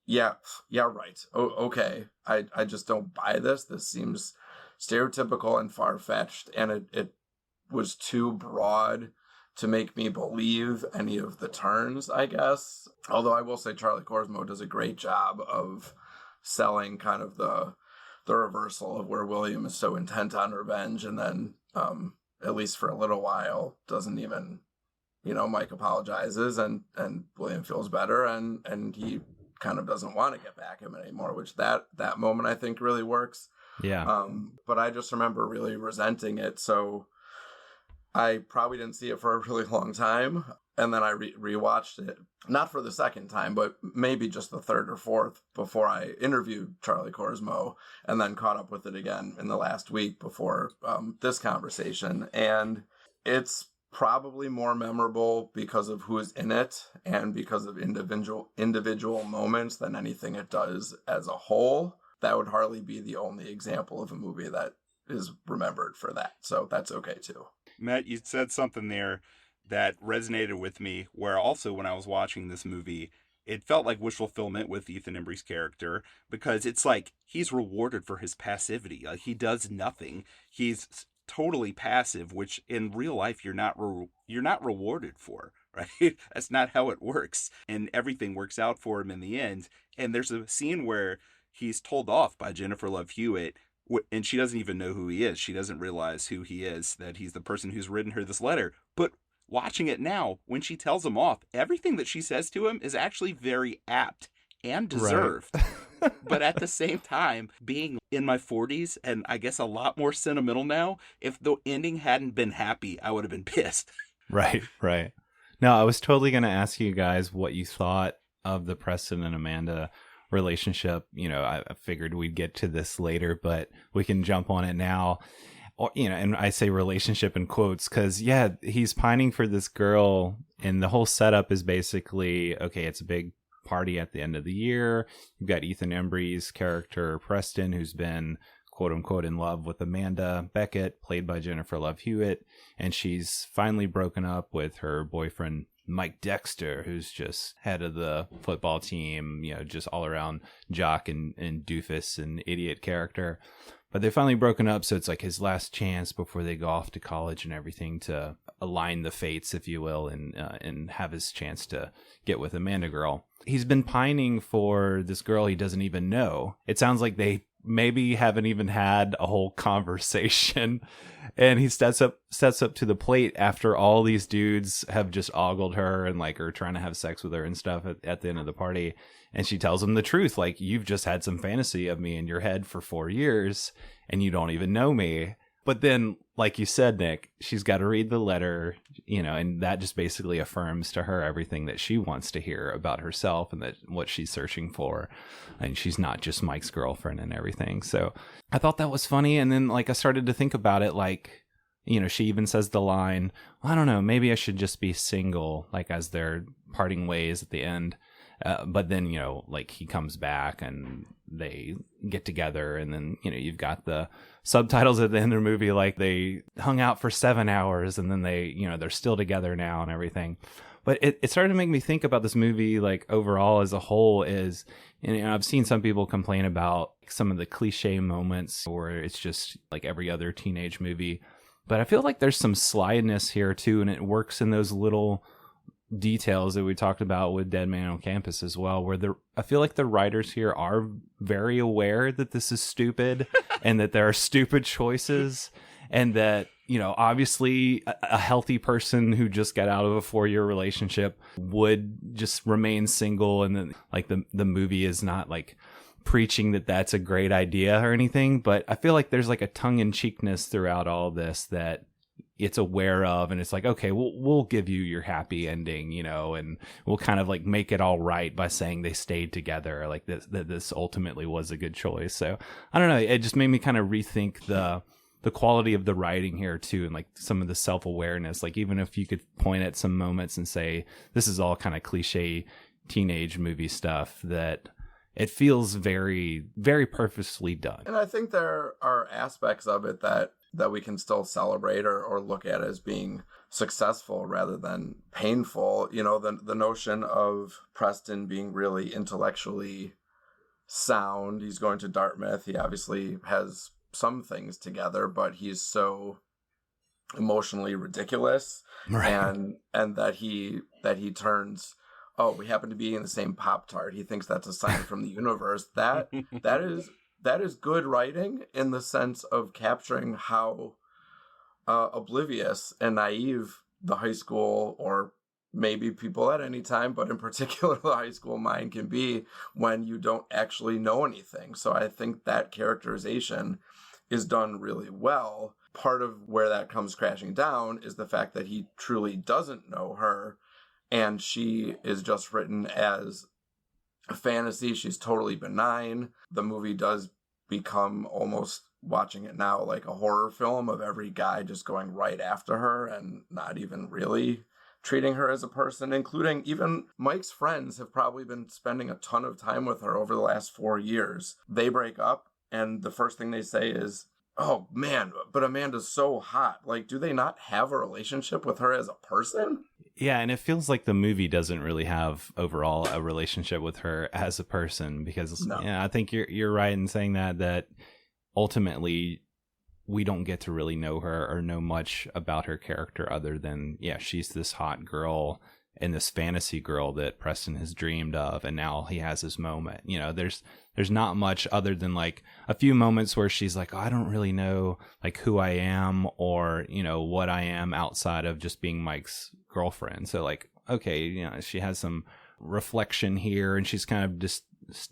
yeah, right. Oh, okay. I just don't buy this. This seems stereotypical and far-fetched, and it was too broad to make me believe any of the turns, I guess. Although I will say Charlie Korsmo does a great job of selling kind of the reversal of where William is so intent on revenge, and then, at least for a little while, doesn't even, Mike apologizes and William feels better, and he kind of doesn't want to get back at him anymore, which that moment I think really works. Yeah. But I just remember really resenting it, so I probably didn't see it for a really long time, and then I rewatched it, not for the second time, but maybe just the third or fourth before I interviewed Charlie Korsmo, and then caught up with it again in the last week before this conversation. And it's probably more memorable because of who's in it and because of individual moments than anything it does as a whole. That would hardly be the only example of a movie that is remembered for that. So that's okay too. Matt, you said something there that resonated with me, where also when I was watching this movie, it felt like wish fulfillment with Ethan Embry's character, because it's like he's rewarded for his passivity. Like, he does nothing. He's totally passive, which in real life you're not rewarded for, right? That's not how it works. And everything works out for him in the end. And there's a scene where he's told off by Jennifer Love Hewitt, and she doesn't even know who he is. She doesn't realize who he is, that he's the person who's written her this letter. But watching it now, when she tells him off, everything that she says to him is actually very apt and deserved. Right. But at the same time, being in my 40s and I guess a lot more sentimental now, if the ending hadn't been happy, I would have been pissed. Right, right. No, I was totally going to ask you guys what you thought of the Preston and Amanda relationship. You know, I figured we'd get to this later, but we can jump on it now. Or, you know, and I say relationship in quotes because, yeah, he's pining for this girl, and the whole setup is basically, okay, it's a big party at the end of the year. You've got Ethan Embry's character, Preston, who's been quote unquote in love with Amanda Beckett, played by Jennifer Love Hewitt, and she's finally broken up with her boyfriend, Mike Dexter, who's just head of the football team, you know, just all around jock and doofus and idiot character. But they've finally broken up, so it's like his last chance before they go off to college and everything to align the fates, if you will, and have his chance to get with Amanda girl. He's been pining for this girl he doesn't even know. It sounds like they maybe haven't even had a whole conversation, and he steps up to the plate after all these dudes have just ogled her and like are trying to have sex with her and stuff at the end of the party. And she tells him the truth, like, you've just had some fantasy of me in your head for 4 years and you don't even know me. But then, like you said, Nick, she's got to read the letter, you know, and that just basically affirms to her everything that she wants to hear about herself and that what she's searching for. And she's not just Mike's girlfriend and everything. So I thought that was funny. And then, like, I started to think about it, like, you know, she even says the line, I don't know, maybe I should just be single, like, as they're parting ways at the end. But then, you know, like, he comes back and they get together, and then, you know, you've got the subtitles at the end of the movie, like, they hung out for 7 hours and then they, you know, they're still together now and everything. But it started to make me think about this movie, like, overall as a whole is, and, you know, I've seen some people complain about some of the cliche moments where it's just like every other teenage movie. But I feel like there's some slyness here too, and it works in those little details that we talked about with Dead Man on Campus as well, where I feel like the writers here are very aware that this is stupid and that there are stupid choices, and that, you know, obviously a healthy person who just got out of a 4-year relationship would just remain single, and then, like, the movie is not like preaching that that's a great idea or anything, but I feel like there's like a tongue-in-cheekness throughout all this that it's aware of, and it's like, okay, we'll give you your happy ending, you know, and we'll kind of like make it all right by saying they stayed together, like this ultimately was a good choice. So I don't know, it just made me kind of rethink the quality of the writing here too, and like some of the self-awareness. Like, even if you could point at some moments and say this is all kind of cliche teenage movie stuff, that it feels very, very purposely done. And I think there are aspects of it that we can still celebrate or look at as being successful rather than painful. You know, the notion of Preston being really intellectually sound. He's going to Dartmouth. He obviously has some things together, but he's so emotionally ridiculous. Right. And that he turns, oh, we happen to be in the same Pop-Tart. He thinks that's a sign from the universe. That is good writing in the sense of capturing how oblivious and naive the high school, or maybe people at any time, but in particular the high school mind, can be when you don't actually know anything. So I think that characterization is done really well. Part of where that comes crashing down is the fact that he truly doesn't know her, and she is just written as a fantasy. She's totally benign. The movie does become, almost watching it now, like a horror film of every guy just going right after her and not even really treating her as a person, including even Mike's friends have probably been spending a ton of time with her over the last 4 years. They break up, and the first thing they say is, Oh man, but Amanda's so hot. Like, do they not have a relationship with her as a person? Yeah, and it feels like the movie doesn't really have overall a relationship with her as a person because No. yeah, I think you're right in saying that ultimately we don't get to really know her or know much about her character other than yeah, she's this hot girl and this fantasy girl that Preston has dreamed of, and now he has his moment. You know, there's not much other than like a few moments where she's like, oh, I don't really know like who I am or, you know, what I am outside of just being Mike's girlfriend. So like, okay, you know, she has some reflection here and she's kind of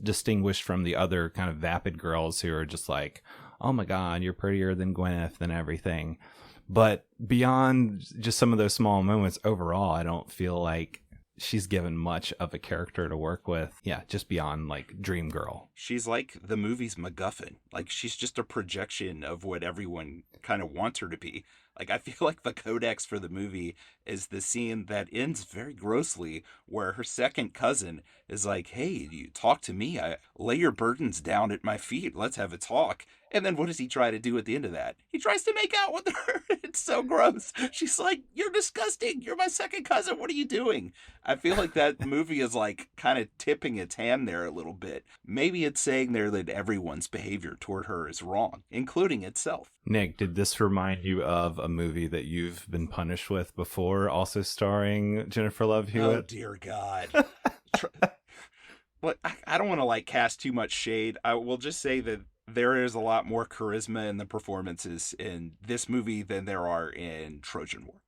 distinguished from the other kind of vapid girls who are just like, oh my God, you're prettier than Gwyneth and everything. But beyond just some of those small moments overall, I don't feel like she's given much of a character to work with. Yeah, just beyond like Dream Girl. She's like the movie's MacGuffin. Like, she's just a projection of what everyone kind of wants her to be. Like, I feel like the codex for the movie is the scene that ends very grossly where her second cousin is like, hey, you talk to me. I lay your burdens down at my feet. Let's have a talk. And then what does he try to do at the end of that? He tries to make out with her. It's so gross. She's like, you're disgusting. You're my second cousin. What are you doing? I feel like that movie is like kind of tipping its hand there a little bit. Maybe it's saying there that everyone's behavior toward her is wrong, including itself. Nick, did this remind you of a movie that you've been punished with before, also starring Jennifer Love Hewitt? Oh, dear God. But I don't want to like cast too much shade. I will just say that there is a lot more charisma in the performances in this movie than there are in Trojan War.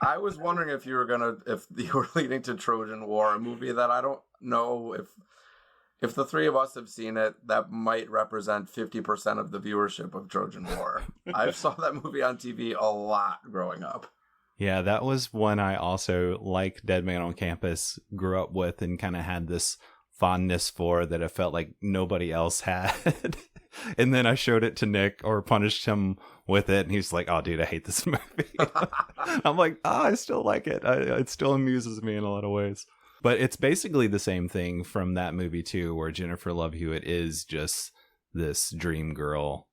I was wondering if you were leading to Trojan War, a movie that I don't know if the three of us have seen it, that might represent 50% of the viewership of Trojan War. I saw that movie on TV a lot growing up. Yeah, that was one I also, like Dead Man on Campus, grew up with and kind of had this fondness for that I felt like nobody else had. And then I showed it to Nick or punished him with it, and he's like, oh, dude, I hate this movie. I'm like, I still like it. It still amuses me in a lot of ways. But it's basically the same thing from that movie, too, where Jennifer Love Hewitt is just this dream girl,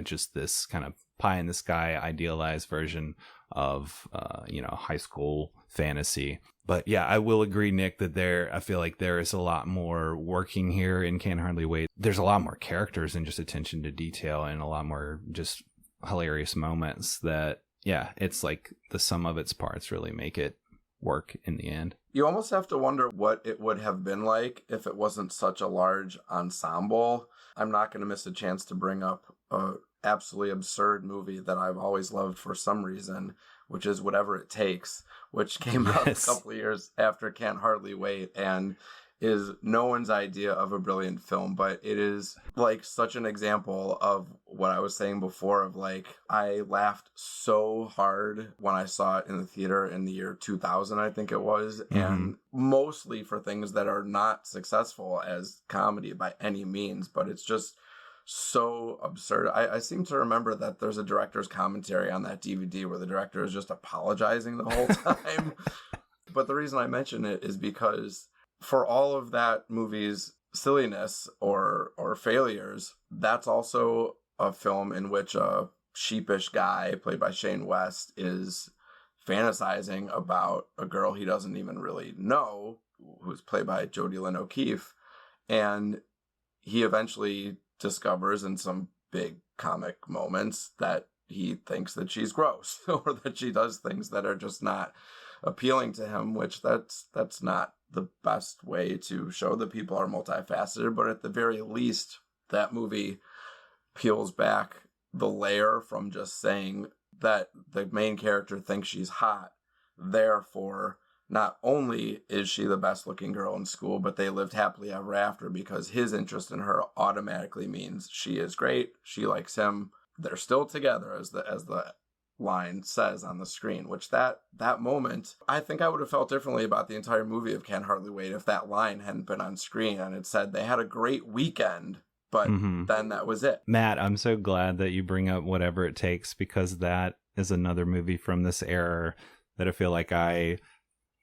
just this kind of pie in the sky idealized version of, high school fantasy. But yeah, I will agree, Nick, that I feel like there is a lot more working here in Can't Hardly Wait. There's a lot more characters and just attention to detail and a lot more just hilarious moments that, yeah, it's like the sum of its parts really make it work in the end. You almost have to wonder what it would have been like if it wasn't such a large ensemble. I'm not going to miss a chance to bring up a absolutely absurd movie that I've always loved for some reason, which is Whatever It Takes, which came out a couple of years after Can't Hardly Wait and is no one's idea of a brilliant film, but it is like such an example of what I was saying before of like, I laughed so hard when I saw it in the theater in the year 2000, I think it was, and mostly for things that are not successful as comedy by any means, but it's just so absurd. I seem to remember that there's a director's commentary on that DVD where the director is just apologizing the whole time. But the reason I mention it is because for all of that movie's silliness or failures, that's also a film in which a sheepish guy played by Shane West is fantasizing about a girl he doesn't even really know, who's played by Jodie Lynn O'Keefe, and he eventually discovers in some big comic moments that he thinks that she's gross or that she does things that are just not appealing to him, which that's not the best way to show that people are multifaceted. But at the very least, that movie peels back the layer from just saying that the main character thinks she's hot, therefore not only is she the best looking girl in school, but they lived happily ever after because his interest in her automatically means she is great. She likes him. They're still together, as the line says on the screen, which that moment, I think I would have felt differently about the entire movie of Can't Hardly Wait if that line hadn't been on screen and it said they had a great weekend, but then that was it. Matt, I'm so glad that you bring up Whatever It Takes because that is another movie from this era that I feel like I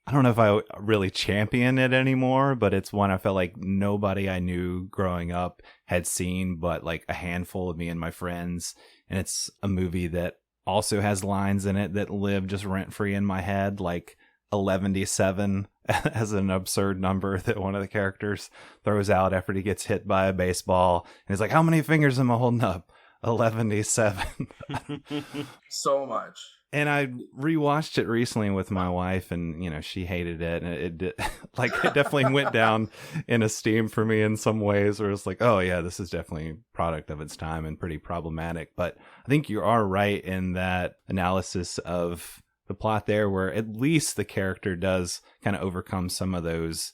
I don't know if I really champion it anymore, but it's one I felt like nobody I knew growing up had seen but like a handful of me and my friends. And it's a movie that also has lines in it that live just rent free in my head, like 11-7 as an absurd number that one of the characters throws out after he gets hit by a baseball. And he's like, how many fingers am I holding up? 11-7. So much. And I rewatched it recently with my wife, and you know, she hated it, and it did, like, it definitely went down in esteem for me in some ways, where it's like, oh yeah, this is definitely a product of its time and pretty problematic. But I think you are right in that analysis of the plot there, where at least the character does kind of overcome some of those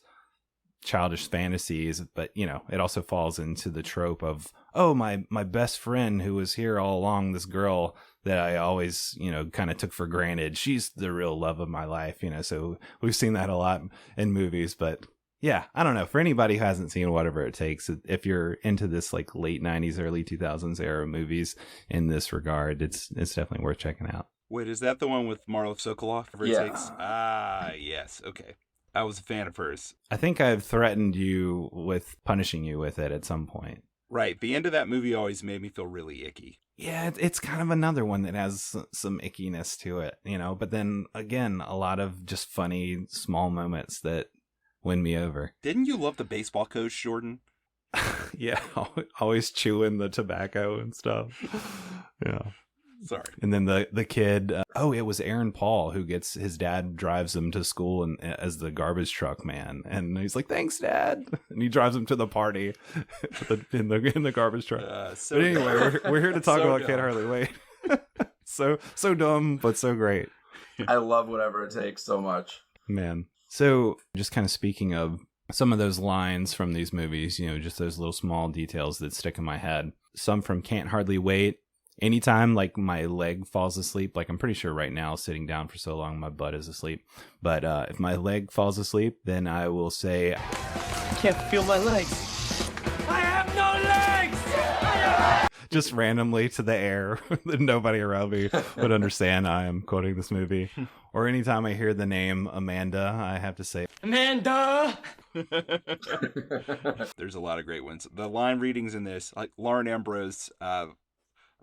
childish fantasies, but you know, it also falls into the trope of, oh, my best friend who was here all along, this girl that I always, you know, kind of took for granted, she's the real love of my life, you know. So we've seen that a lot in movies. But yeah, I don't know, for anybody who hasn't seen Whatever It Takes, if you're into this like late 90s early 2000s era movies in this regard, it's definitely worth checking out. Wait, is that the one with Marla Sokoloff? Whatever It Yeah. Takes? Ah, yes. Okay. I was a fan of hers. I think I've threatened you with punishing you with it at some point. Right. The end of that movie always made me feel really icky. Yeah, it's kind of another one that has some ickiness to it, you know, but then again, a lot of just funny small moments that win me over. Didn't you love the baseball coach, Jordan? Yeah, always chewing the tobacco and stuff. Yeah. Sorry. And then the kid, it was Aaron Paul who gets, his dad drives him to school and as the garbage truck man, and he's like, "Thanks, Dad," and he drives him to the party in the garbage truck. So But anyway, we're here to talk So about Kid dumb. Harley. Wait, so dumb, but so great, I love Whatever It Takes so much. man. So just kind of speaking of some of those lines from these movies, you know, just those little small details that stick in my head. Some from Can't Hardly Wait. Anytime like my leg falls asleep, like I'm pretty sure right now sitting down for so long my butt is asleep, but if my leg falls asleep, then I will say, I can't feel my legs. I have no legs! just randomly to the air that nobody around me would understand I am quoting this movie. Or anytime I hear the name Amanda, I have to say, Amanda! There's a lot of great ones. The line readings in this, like Lauren Ambrose,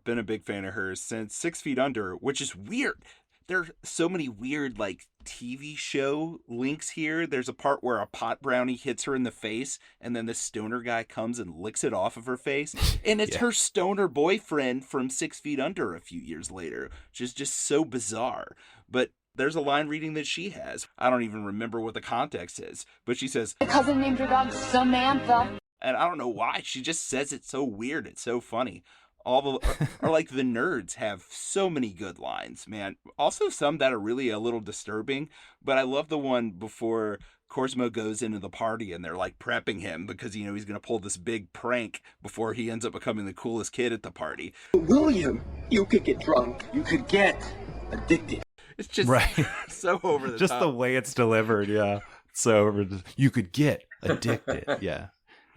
been a big fan of hers since 6 Feet Under, which is weird. There are so many weird like TV show links here. There's a part where a pot brownie hits her in the face, and then the stoner guy comes and licks it off of her face, and it's her stoner boyfriend from 6 Feet Under a few years later, which is just so bizarre. But there's a line reading that she has. I don't even remember what the context is, but she says, My cousin named her dog Samantha. and I don't know why, she just says it so weird. It's so funny. All the or like the nerds have so many good lines, man. Also some that are really a little disturbing, but I love the one before Cosmo goes into the party and they're like prepping him because, you know, he's going to pull this big prank before he ends up becoming the coolest kid at the party. William, you could get drunk. You could get addicted. It's just right. so over the just top. the way it's delivered. Yeah. So you could get addicted. Yeah.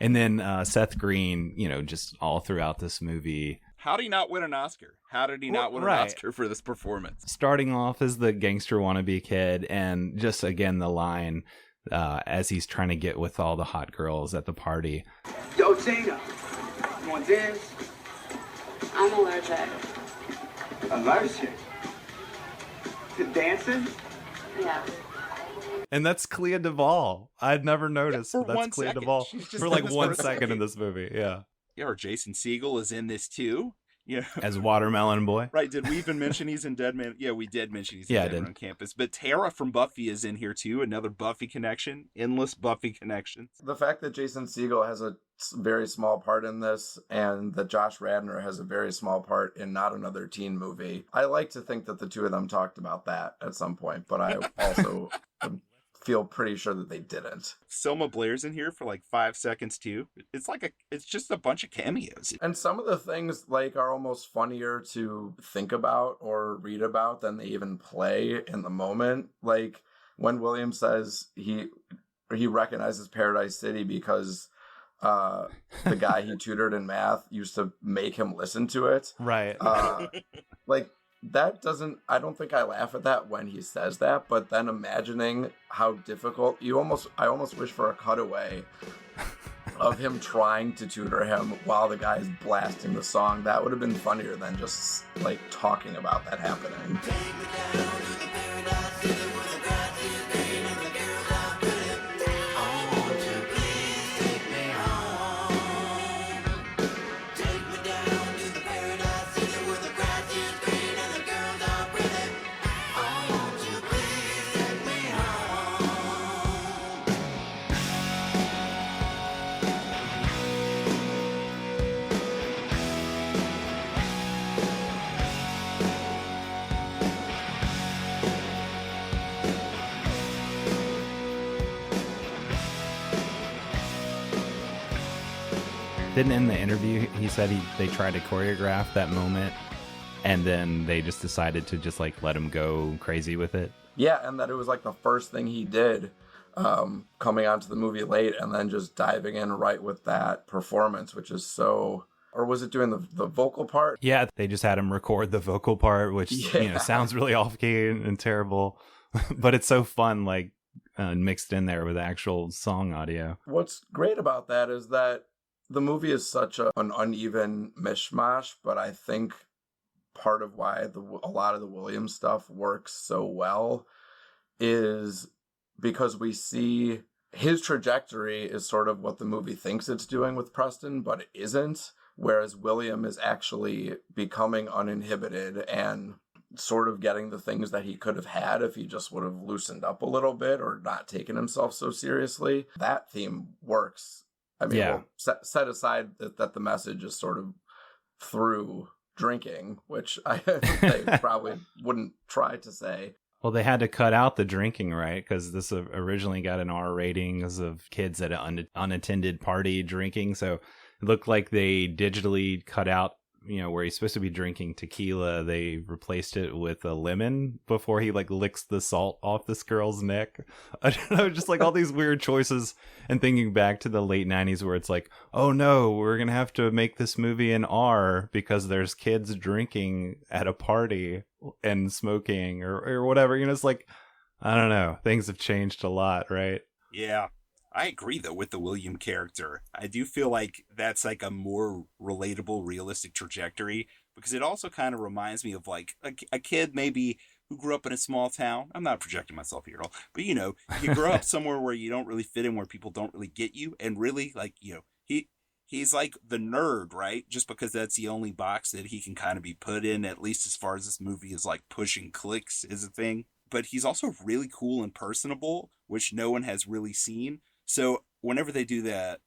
And then Seth Green, you know, just all throughout this movie. How did he not win an Oscar? How did he not win an Oscar for this performance? Starting off as the gangster wannabe kid, and just again the line as he's trying to get with all the hot girls at the party. Yo, Tina, you want dance? I'm allergic. Allergic to dancing? Yeah. And that's Clea Duvall. I'd never noticed. for That's 1 Clea second. Duvall She's just for in like this 1 for a second in second. this movie. Yeah. Yeah, or Jason Segel is in this too. Yeah. As Watermelon Boy. Right, did we even mention he's in Dead Man? Yeah, we did mention he's in Yeah, I Dead Man did. on Campus. But Tara from Buffy is in here too, another Buffy connection. Endless Buffy connections. The fact that Jason Segel has a very small part in this and that Josh Radnor has a very small part in Not Another Teen Movie, I like to think that the two of them talked about that at some point, but I also feel pretty sure that they didn't. Selma Blair's in here for like 5 seconds too. It's just a bunch of cameos. And some of the things like are almost funnier to think about or read about than they even play in the moment. Like when William says he recognizes Paradise City because the guy he tutored in math used to make him listen to it. Right. Like that doesn't, I don't think I laugh at that when he says that, but then imagining how difficult, I almost wish for a cutaway of him trying to tutor him while the guy's blasting the song. That would have been funnier than just like talking about that happening. Didn't in the interview he said they tried to choreograph that moment and then they just decided to just like let him go crazy with it? Yeah, and that it was like the first thing he did coming onto the movie late, and then just diving in right with that performance, which is so... Or was it doing the vocal part? Yeah, they just had him record the vocal part, which sounds really off-key and terrible, but it's so fun, like mixed in there with actual song audio. What's great about that is that the movie is such an uneven mishmash, but I think part of why a lot of the Williams stuff works so well is because we see his trajectory is sort of what the movie thinks it's doing with Preston, but it isn't. Whereas William is actually becoming uninhibited and sort of getting the things that he could have had if he just would have loosened up a little bit or not taken himself so seriously. That theme works. I mean, Yeah. well, set aside that the message is sort of through drinking, which they probably wouldn't try to say. Well, they had to cut out the drinking, right? Because this originally got an R rating because of kids at an unattended party drinking. So it looked like they digitally cut out, where he's supposed to be drinking tequila. They replaced it with a lemon before he like licks the salt off this girl's neck. I don't know, just like all these weird choices. And thinking back to the late 90s where it's like, oh no, we're going to have to make this movie in R because there's kids drinking at a party and smoking or whatever. It's like, I don't know. Things have changed a lot, right? Yeah. I agree, though, with the William character. I do feel like that's like a more relatable, realistic trajectory because it also kind of reminds me of like a kid maybe who grew up in a small town. I'm not projecting myself here at all, but you grow up somewhere where you don't really fit in, where people don't really get you. And really, like, he's like the nerd, right? Just because that's the only box that he can kind of be put in, at least as far as this movie is like pushing clicks is a thing. But he's also really cool and personable, which no one has really seen. So whenever they do the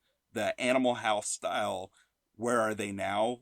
Animal House style, where are they now?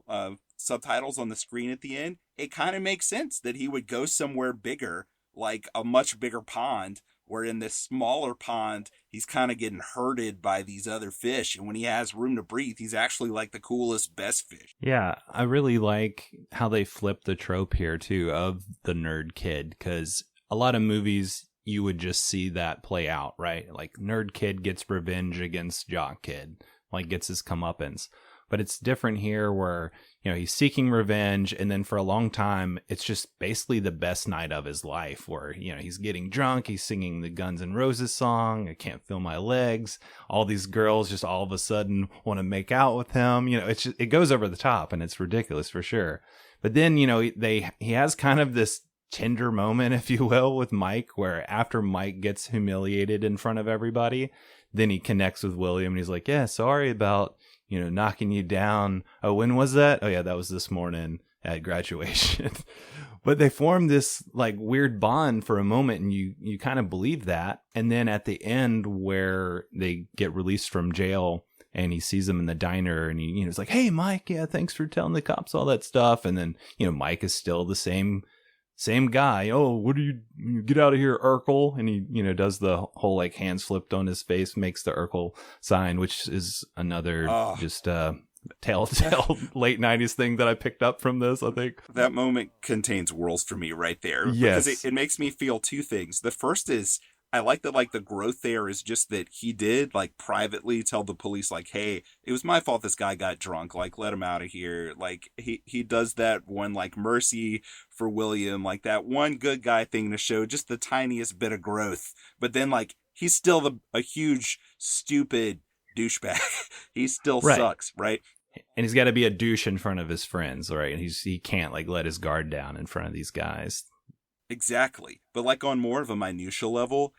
Subtitles on the screen at the end, it kind of makes sense that he would go somewhere bigger, like a much bigger pond, where in this smaller pond, he's kind of getting herded by these other fish. And when he has room to breathe, he's actually like the coolest, best fish. Yeah, I really like how they flip the trope here, too, of the nerd kid, because a lot of movies, you would just see that play out, right? Like nerd kid gets revenge against jock kid, like gets his comeuppance. But it's different here where, he's seeking revenge. And then for a long time, it's just basically the best night of his life where, he's getting drunk. He's singing the Guns N' Roses song. I can't feel my legs. All these girls just all of a sudden want to make out with him. It goes over the top and it's ridiculous for sure. But then, he has kind of this tender moment, if you will, with Mike, where after Mike gets humiliated in front of everybody, then he connects with William and he's like, yeah, sorry about, knocking you down. Oh, when was that? Oh yeah, that was this morning at graduation. But they form this like weird bond for a moment and you kind of believe that. And then at the end where they get released from jail and he sees them in the diner and he's like, hey Mike, yeah, thanks for telling the cops all that stuff. And then, Mike is still the same guy. Oh, what do you get out of here, Urkel? And he, does the whole like hands flipped on his face, makes the Urkel sign, which is another telltale late 90s thing that I picked up from this, I think. That moment contains worlds for me right there. Yes. Because it makes me feel two things. The first is I like that, like, the growth there is just that he did, like, privately tell the police, like, hey, it was my fault this guy got drunk, like, let him out of here. Like, he does that one, like, mercy for William, like, that one good guy thing to show just the tiniest bit of growth. But then, like, he's still a huge, stupid douchebag. He still Right. sucks, right? And he's got to be a douche in front of his friends, right? And he can't, like, let his guard down in front of these guys. Exactly. But, like, on more of a minutia level,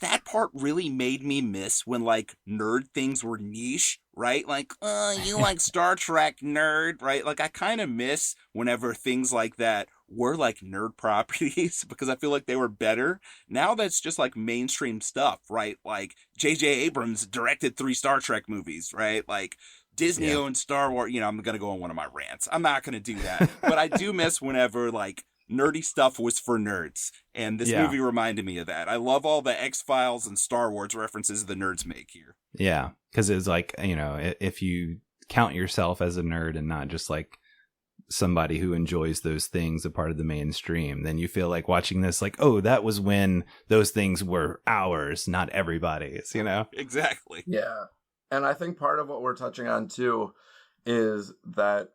that part really made me miss when, like, nerd things were niche, right? Like, you like Star Trek, nerd, right? Like, I kind of miss whenever things like that were, like, nerd properties because I feel like they were better. Now that's just, like, mainstream stuff, right? Like, J.J. Abrams directed 3 Star Trek movies, right? Like, Disney owned Star Wars. You know, I'm going to go on one of my rants. I'm not going to do that. But I do miss whenever, like, nerdy stuff was for nerds, and this movie reminded me of that. I love all the X-Files and Star Wars references the nerds make here. Yeah, because it's like, you know, if you count yourself as a nerd and not just like somebody who enjoys those things, a part of the mainstream, then you feel like watching this like, oh, that was when those things were ours, not everybody's, you know? Exactly. Yeah. And I think part of what we're touching on too is that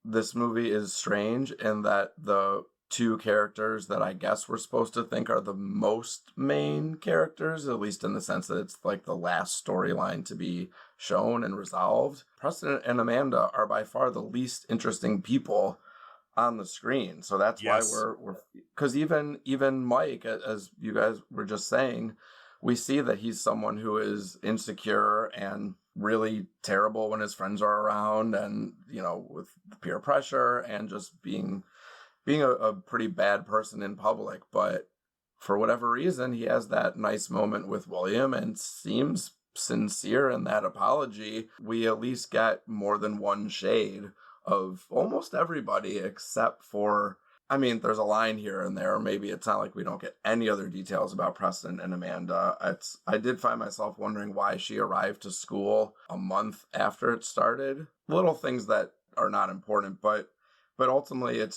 this movie is strange in that the 2 characters that I guess we're supposed to think are the most main characters, at least in the sense that it's like the last storyline to be shown and resolved. Preston and Amanda are by far the least interesting people on the screen. So that's why we're because even Mike, as you guys were just saying, we see that he's someone who is insecure and really terrible when his friends are around, and, you know, with peer pressure and just being a pretty bad person in public. But for whatever reason, he has that nice moment with William and seems sincere in that apology. We at least get more than one shade of almost everybody except for, I mean, there's a line here and there. Maybe it's not like we don't get any other details about Preston and Amanda. I did find myself wondering why she arrived to school a month after it started. Little things that are not important, but ultimately it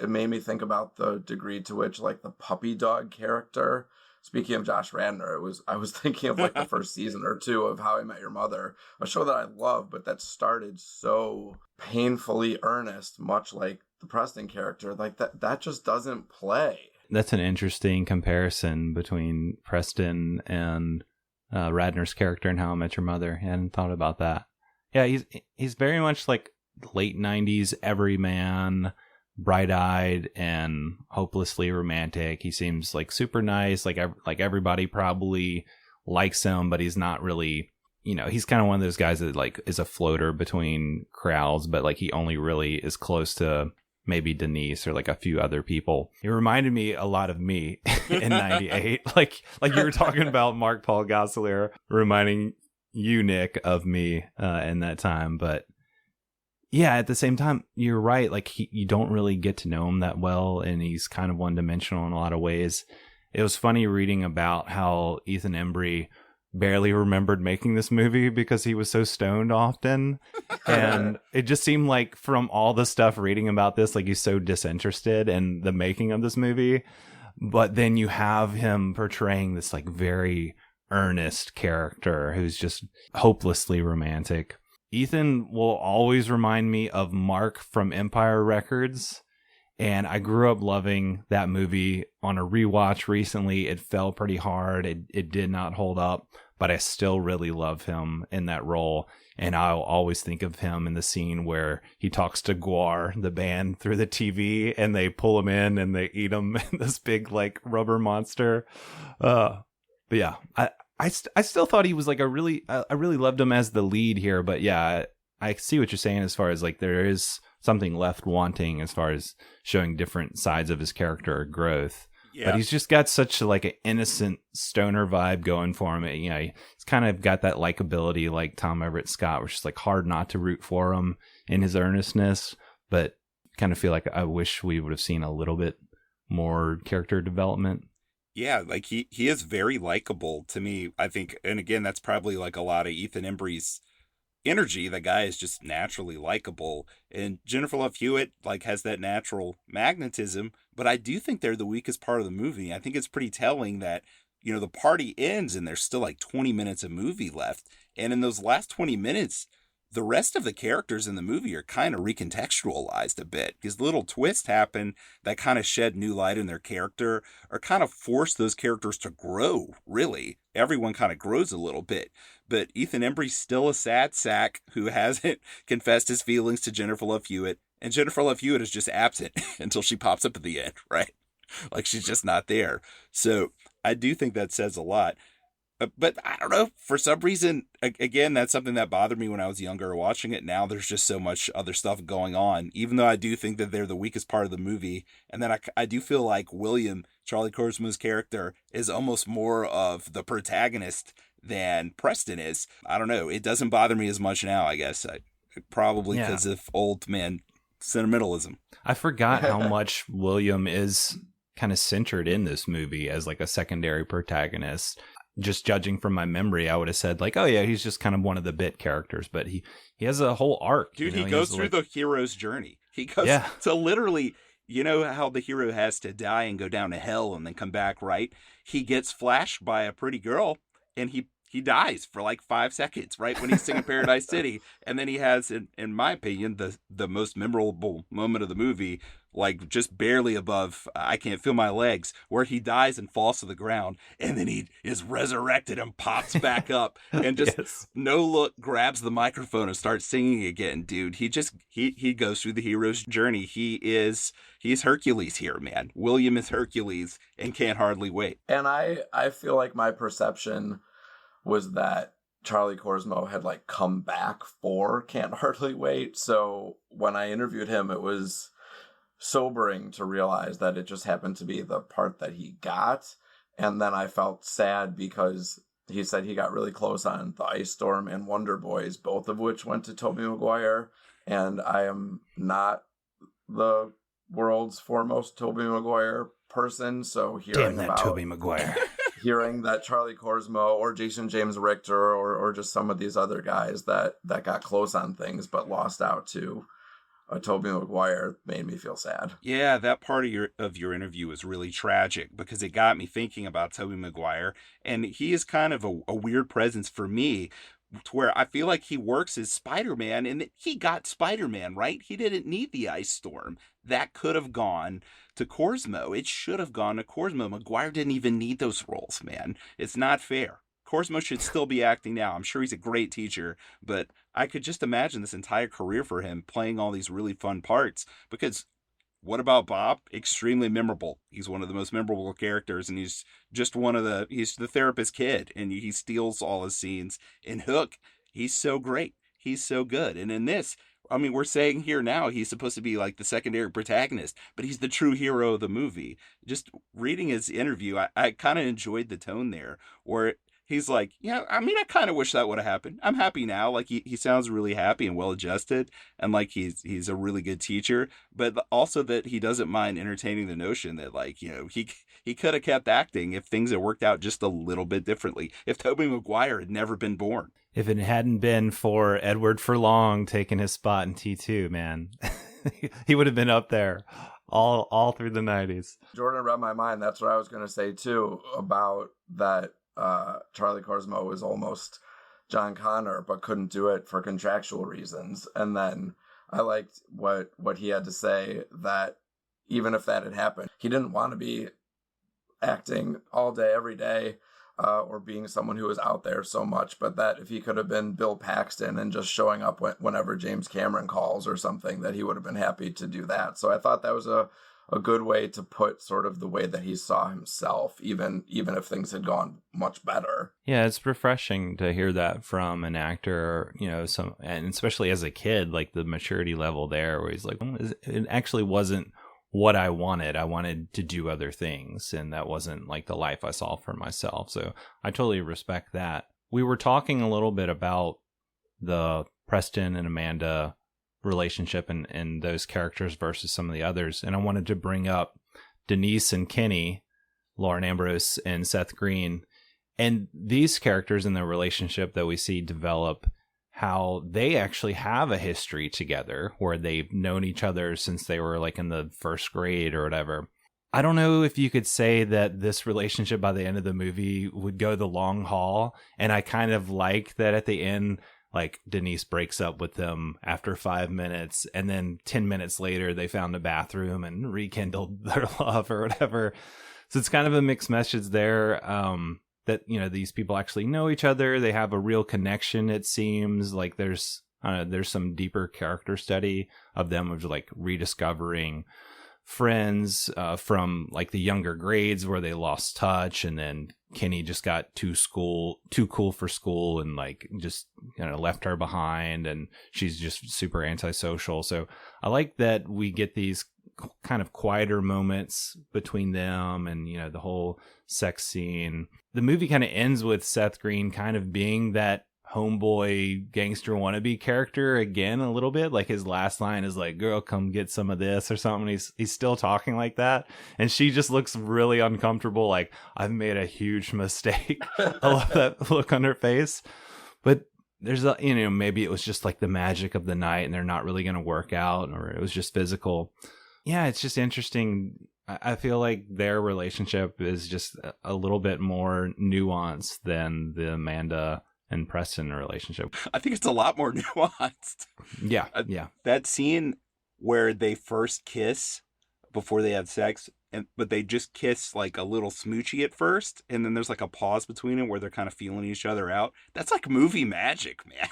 made me think about the degree to which, like, the puppy dog character, speaking of Josh Radnor, I was thinking of, like, the first season or 2 of How I Met Your Mother, a show that I love, but that started so painfully earnest, much like the Preston character. Like, that just doesn't play. That's an interesting comparison between Preston and Radnor's character in How I Met Your Mother. I hadn't thought about that. Yeah, he's very much like late 90s everyman, bright-eyed and hopelessly romantic. He seems like super nice, like everybody probably likes him, but he's not really, you know, he's kind of one of those guys that, like, is a floater between crowds, but, like, he only really is close to maybe Denise or, like, a few other people. He reminded me a lot of me in 98. like you were talking about Mark Paul Gosselaar reminding you, Nick, of me in that time. But yeah, at the same time, you're right. Like, you don't really get to know him that well, and he's kind of one-dimensional in a lot of ways. It was funny reading about how Ethan Embry barely remembered making this movie because he was so stoned often. And it just seemed like from all the stuff reading about this, like, he's so disinterested in the making of this movie. But then you have him portraying this, like, very earnest character who's just hopelessly romantic. Ethan will always remind me of Mark from Empire Records, and I grew up loving that movie. On a rewatch recently, it fell pretty hard. It did not hold up, but I still really love him in that role, and I'll always think of him in the scene where he talks to Guar, the band, through the TV, and they pull him in and they eat him in this big, like, rubber monster. But yeah, I still thought he was, like, I really loved him as the lead here, but yeah, I see what you're saying as far as, like, there is something left wanting as far as showing different sides of his character growth. Yeah. But he's just got such, like, an innocent stoner vibe going for him. You know, he's kind of got that likability like Tom Everett Scott, which is, like, hard not to root for him in his earnestness, but kind of feel like I wish we would have seen a little bit more character development. Yeah, like, he is very likable to me, I think. And again, that's probably, like, a lot of Ethan Embry's energy. The guy is just naturally likable. And Jennifer Love Hewitt like has that natural magnetism, but I do think they're the weakest part of the movie. I think it's pretty telling that, you know, the party ends and there's still like 20 minutes of movie left. And in those last 20 minutes, the rest of the characters in the movie are kind of recontextualized a bit, because little twists happen that kind of shed new light in their character or kind of force those characters to grow, really. Everyone kind of grows a little bit. But Ethan Embry's still a sad sack who hasn't confessed his feelings to Jennifer Love Hewitt. And Jennifer Love Hewitt is just absent until she pops up at the end, right? Like she's just not there. So I do think that says a lot. But I don't know, for some reason, again, that's something that bothered me when I was younger watching it. Now there's just so much other stuff going on, even though I do think that they're the weakest part of the movie. And then I do feel like William, Charlie Korsmo's character, is almost more of the protagonist than Preston is. I don't know. It doesn't bother me as much now, I guess. Probably because of old man sentimentalism. I forgot how much William is kind of centered in this movie as like a secondary protagonist. Just judging from my memory, I would have said like, oh yeah, he's just kind of one of the bit characters, but he has a whole arc. Dude, you know? He goes through the hero's journey. He goes to literally, you know how the hero has to die and go down to hell and then come back, right? He gets flashed by a pretty girl and he dies for like 5 seconds, right? When he's singing Paradise City. And then he has, in my opinion, the most memorable moment of the movie, like just barely above I Can't Feel My Legs, where he dies and falls to the ground. And then he is resurrected and pops back up and just no look grabs the microphone and starts singing again, dude. He goes through the hero's journey. He's Hercules here, man. William is Hercules and can't hardly wait. And I feel like my perception was that Charlie Korsmo had like come back for Can't Hardly Wait. So when I interviewed him, it was sobering to realize that it just happened to be the part that he got. And then I felt sad because he said he got really close on The Ice Storm and Wonder Boys, both of which went to Tobey Maguire. And I am not the world's foremost Tobey Maguire person, so hearing about Tobey Maguire. Hearing that Charlie Korsmo or Jason James Richter or just some of these other guys that got close on things but lost out to Tobey Maguire made me feel sad. Yeah, that part of your interview was really tragic because it got me thinking about Tobey Maguire, and he is kind of a weird presence for me, to where I feel like he works as Spider-Man, and he got Spider-Man, right? He didn't need the Ice Storm. That could have gone to Korsmo. It should have gone to Korsmo. Maguire didn't even need those roles, man. It's not fair. Korsmo should still be acting now. I'm sure he's a great teacher, but I could just imagine this entire career for him playing all these really fun parts, because what about Bob? Extremely memorable. He's one of the most memorable characters, and he's just he's the therapist kid, and he steals all his scenes. In Hook, he's so great. He's so good. And in this, I mean, we're saying here now he's supposed to be like the secondary protagonist, but he's the true hero of the movie. Just reading his interview, I kind of enjoyed the tone there, where he's like, yeah, I mean, I kind of wish that would have happened. I'm happy now. Like he sounds really happy and well adjusted, and like he's a really good teacher, but also that he doesn't mind entertaining the notion that, like, you know, he could have kept acting if things had worked out just a little bit differently. If Tobey Maguire had never been born. If it hadn't been for Edward Furlong taking his spot in T2, man, he would have been up there all through the 90s. Jordan read my mind. That's what I was going to say too about that. Charlie Korsmo was almost John Connor, but couldn't do it for contractual reasons. And then I liked what he had to say, that even if that had happened, he didn't want to be acting all day, every day, or being someone who was out there so much, but that if he could have been Bill Paxton and just showing up whenever James Cameron calls or something, that he would have been happy to do that. So I thought that was a good way to put sort of the way that he saw himself, even if things had gone much better. Yeah, it's refreshing to hear that from an actor, you know, and especially as a kid, like the maturity level there, where he's like, it actually wasn't what I wanted. I wanted to do other things, and that wasn't like the life I saw for myself. So I totally respect that. We were talking a little bit about the Preston and Amanda relationship and those characters versus some of the others, and I wanted to bring up Denise and Kenny, Lauren Ambrose and Seth Green, and these characters in their relationship that we see develop how they actually have a history together where they've known each other since they were like in the first grade or whatever. I don't know if you could say that this relationship by the end of the movie would go the long haul. And I kind of like that at the end, like Denise breaks up with them after 5 minutes, and then 10 minutes later they found a bathroom and rekindled their love or whatever. So it's kind of a mixed message there, that, you know, these people actually know each other. They have a real connection. It seems like there's some deeper character study of them, of like rediscovering friends from like the younger grades where they lost touch, and then Kenny just got too cool for school and like just left her behind, and she's just super antisocial. So I like that we get these kind of quieter moments between them, and the whole sex scene. The movie kind of ends with Seth Green kind of being that homeboy gangster wannabe character again a little bit. Like his last line is like, "Girl, come get some of this," or something. He's still talking like that, and she just looks really uncomfortable, like, I've made a huge mistake. I love that look on her face. But there's a, maybe it was just like the magic of the night and they're not really going to work out, or it was just physical. Yeah, it's just interesting. I feel like their relationship is just a little bit more nuanced than the Amanda and Preston relationship. I think it's a lot more nuanced. Yeah. That scene where they first kiss before they have sex, but they just kiss like a little smoochy at first, and then there's like a pause between it where they're kind of feeling each other out. That's like movie magic, man.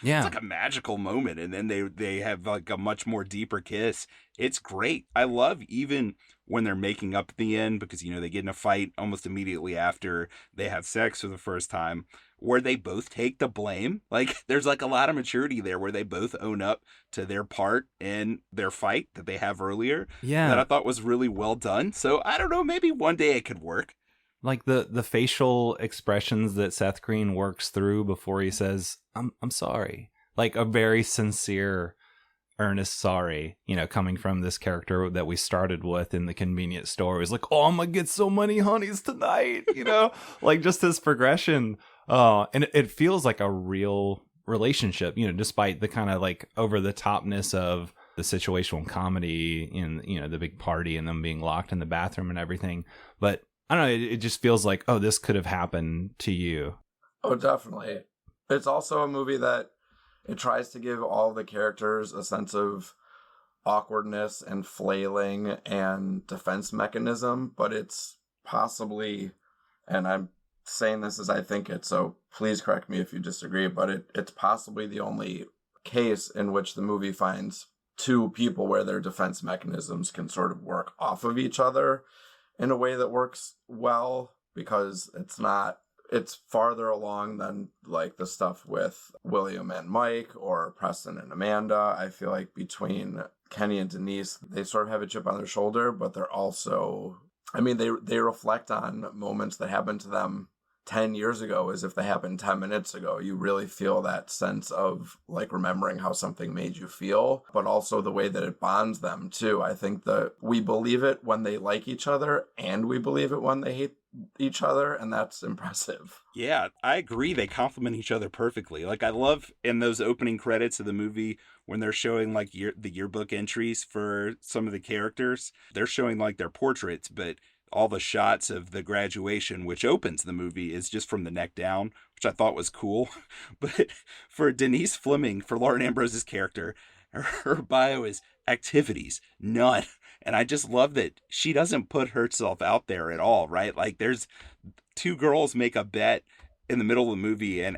Yeah. It's like a magical moment, and then they have like a much more deeper kiss. It's great. I love even when they're making up at the end, because they get in a fight almost immediately after they have sex for the first time, where they both take the blame. Like there's like a lot of maturity there where they both own up to their part in their fight that they have earlier. Yeah. That I thought was really well done. So I don't know, maybe one day it could work. Like the facial expressions that Seth Green works through before he says, I'm sorry. Like a very sincere, earnest sorry, coming from this character that we started with in the convenience store. He's like, "Oh, I'm going to get so many honeys tonight," like just this progression. And it feels like a real relationship, despite the kind of like over the topness of the situational comedy in, the big party and them being locked in the bathroom and everything. But I don't know, it just feels like, oh, this could have happened to you. Oh, definitely. It's also a movie that it tries to give all the characters a sense of awkwardness and flailing and defense mechanism, but it's possibly, and I'm saying this as I think it, so please correct me if you disagree, but it's possibly the only case in which the movie finds two people where their defense mechanisms can sort of work off of each other in a way that works well, because it's farther along than like the stuff with William and Mike or Preston and Amanda. I feel like between Kenny and Denise, they sort of have a chip on their shoulder, but they're also, they reflect on moments that happened to them 10 years ago as if they happened 10 minutes ago. You really feel that sense of like remembering how something made you feel, but also the way that it bonds them too. I think that we believe it when they like each other, and we believe it when they hate each other, and that's impressive. Yeah, I agree. They complement each other perfectly. Like I love in those opening credits of the movie when they're showing like the yearbook entries for some of the characters, they're showing like their portraits, but all the shots of the graduation, which opens the movie, is just from the neck down, which I thought was cool. But for Denise Fleming, for Lauren Ambrose's character, her bio is activities, none. And I just love that she doesn't put herself out there at all, right? Like there's two girls make a bet in the middle of the movie and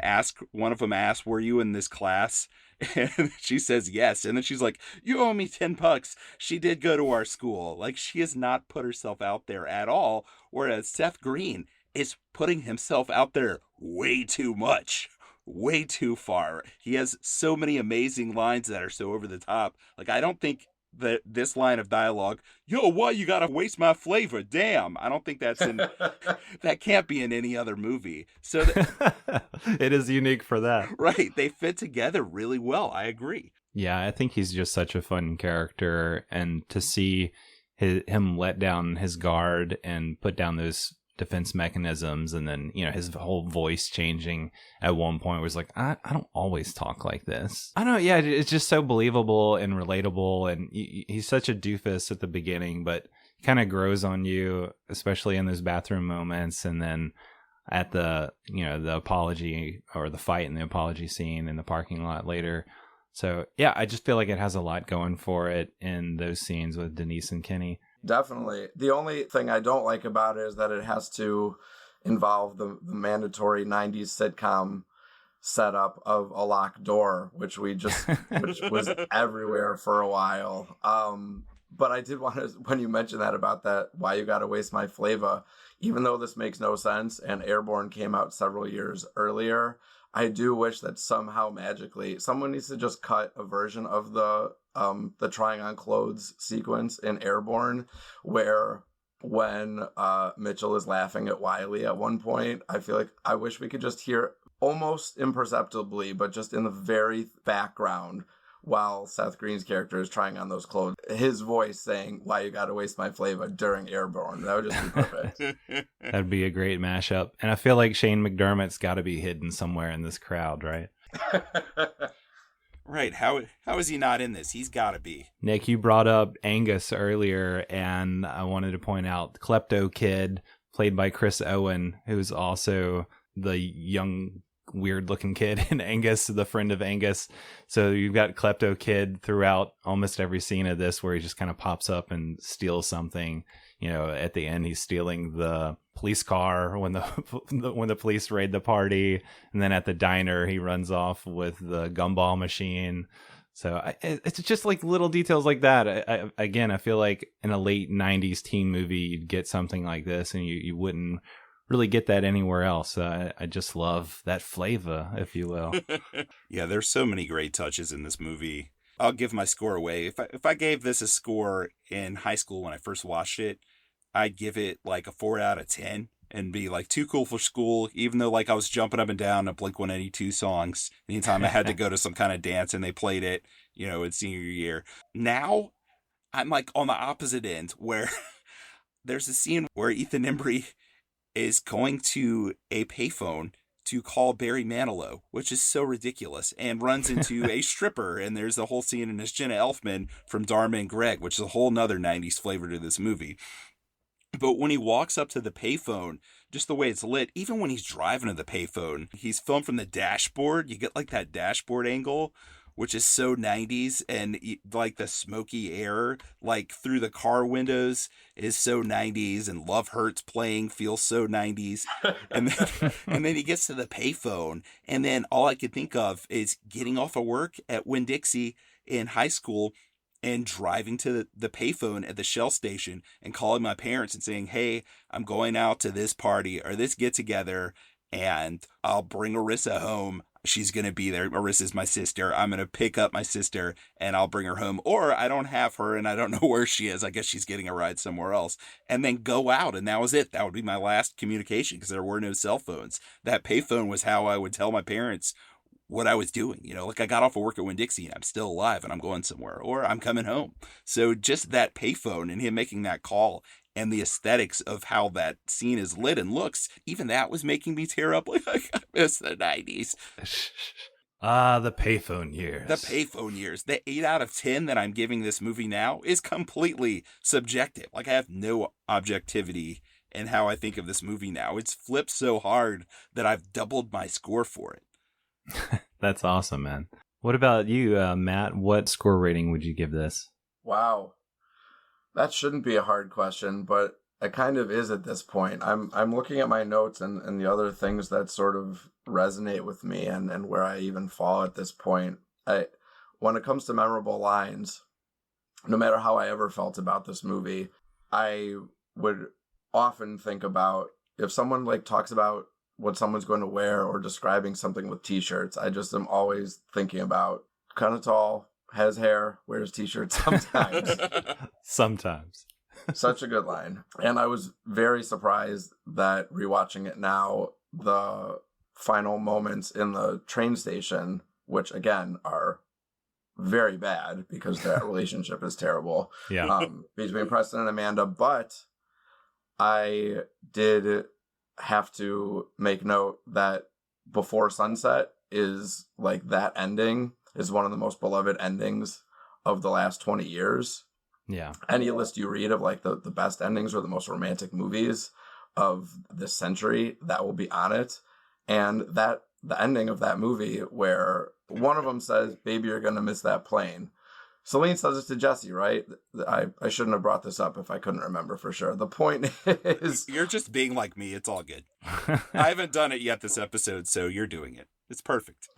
one of them asks, "Were you in this class?" And she says yes. And then she's like, "You owe me $10. She did go to our school." Like she has not put herself out there at all. Whereas Seth Green is putting himself out there way too much, way too far. He has so many amazing lines that are so over the top. Like I don't think that this line of dialogue, "Yo, why you gotta waste my flavor? Damn." I don't think that's in, that can't be in any other movie. So it is unique for that. Right. They fit together really well. I agree. Yeah, I think he's just such a fun character, and to see him let down his guard and put down those defense mechanisms, and then his whole voice changing at one point was like, I don't always talk like this. I don't know. Yeah, it's just so believable and relatable, and he's such a doofus at the beginning, but kind of grows on you, especially in those bathroom moments, and then at the the apology or the fight in the apology scene in the parking lot later. So yeah, I just feel like it has a lot going for it in those scenes with Denise and Kenny. Definitely. The only thing I don't like about it is that it has to involve the mandatory 90s sitcom setup of a locked door, which was everywhere for a while. But I did want to, when you mentioned that about that, why you gotta waste my flavor, even though this makes no sense and Airborne came out several years earlier, I do wish that somehow magically someone needs to just cut a version of the trying on clothes sequence in Airborne, where when Mitchell is laughing at Wiley at one point, I feel like I wish we could just hear almost imperceptibly, but just in the very background, while Seth Green's character is trying on those clothes, his voice saying, "Why you gotta waste my flavor" during Airborne. That would just be perfect. That'd be a great mashup. And I feel like Shane McDermott's got to be hidden somewhere in this crowd, right? Right. How is he not in this? He's got to be. Nick, you brought up Angus earlier, and I wanted to point out Klepto Kid, played by Chris Owen, who's also the young, weird-looking kid in Angus, the friend of Angus. So you've got Klepto Kid throughout almost every scene of this, where he just kind of pops up and steals something. At the end, he's stealing the police car when the police raid the party, and then at the diner, he runs off with the gumball machine. So it's just like little details like that. I feel like in a late 90s teen movie, you'd get something like this, and you wouldn't really get that anywhere else. I just love that flavor, if you will. Yeah, there's so many great touches in this movie. I'll give my score away. If I gave this a score in high school when I first watched it, I'd give it like a 4 out of 10 and be like too cool for school, even though like I was jumping up and down to Blink-182 songs anytime I had to go to some kind of dance and they played it, in senior year. Now I'm like on the opposite end, where there's a scene where Ethan Embry is going to a payphone to call Barry Manilow, which is so ridiculous, and runs into a stripper. And there's a whole scene in this Jenna Elfman from Dharma and Greg, which is a whole nother 90s flavor to this movie. But when he walks up to the payphone, just the way it's lit, even when he's driving to the payphone, he's filmed from the dashboard. You get like that dashboard angle, which is so 90s, and like the smoky air like through the car windows is so 90s, and Love Hurts playing feels so 90s. And then he gets to the payphone, and then all I could think of is getting off of work at Winn-Dixie in high school and driving to the payphone at the Shell station and calling my parents and saying, "Hey, I'm going out to this party or this get together, and I'll bring Arissa home. She's going to be there. Arissa's my sister. I'm going to pick up my sister and I'll bring her home. Or I don't have her and I don't know where she is. I guess she's getting a ride somewhere else." And then go out. And that was it. That would be my last communication, because there were no cell phones. That payphone was how I would tell my parents what I was doing. Like I got off of work at Winn-Dixie and I'm still alive and I'm going somewhere, or I'm coming home. So just that payphone and him making that call, and the aesthetics of how that scene is lit and looks, even that was making me tear up. Like I miss the 90s. The payphone years. The payphone years. The 8 out of 10 that I'm giving this movie now is completely subjective. Like I have no objectivity in how I think of this movie now. It's flipped so hard that I've doubled my score for it. That's awesome, man. What about you, Matt? What score rating would you give this? Wow. That shouldn't be a hard question, but it kind of is at this point. I'm looking at my notes and the other things that sort of resonate with me and where I even fall at this point. When it comes to memorable lines, no matter how I ever felt about this movie, I would often think about if someone like talks about what someone's going to wear or describing something with t-shirts, I just am always thinking about kind of tall, has hair, wears t-shirts sometimes. Sometimes. Such a good line. And I was very surprised that rewatching it now, the final moments in the train station, which again are very bad because that relationship is terrible. Yeah. Between Preston and Amanda, but I did have to make note that Before Sunset is like that ending is one of the most beloved endings of the last 20 years. Yeah. Any list you read of like the best endings or the most romantic movies of this century, that will be on it. And that the ending of that movie where one of them says, "Baby, you're gonna miss that plane." Celine says it to Jesse, right? I shouldn't have brought this up if I couldn't remember for sure. The point is... You're just being like me. It's all good. I haven't done it yet this episode, so you're doing it. It's perfect.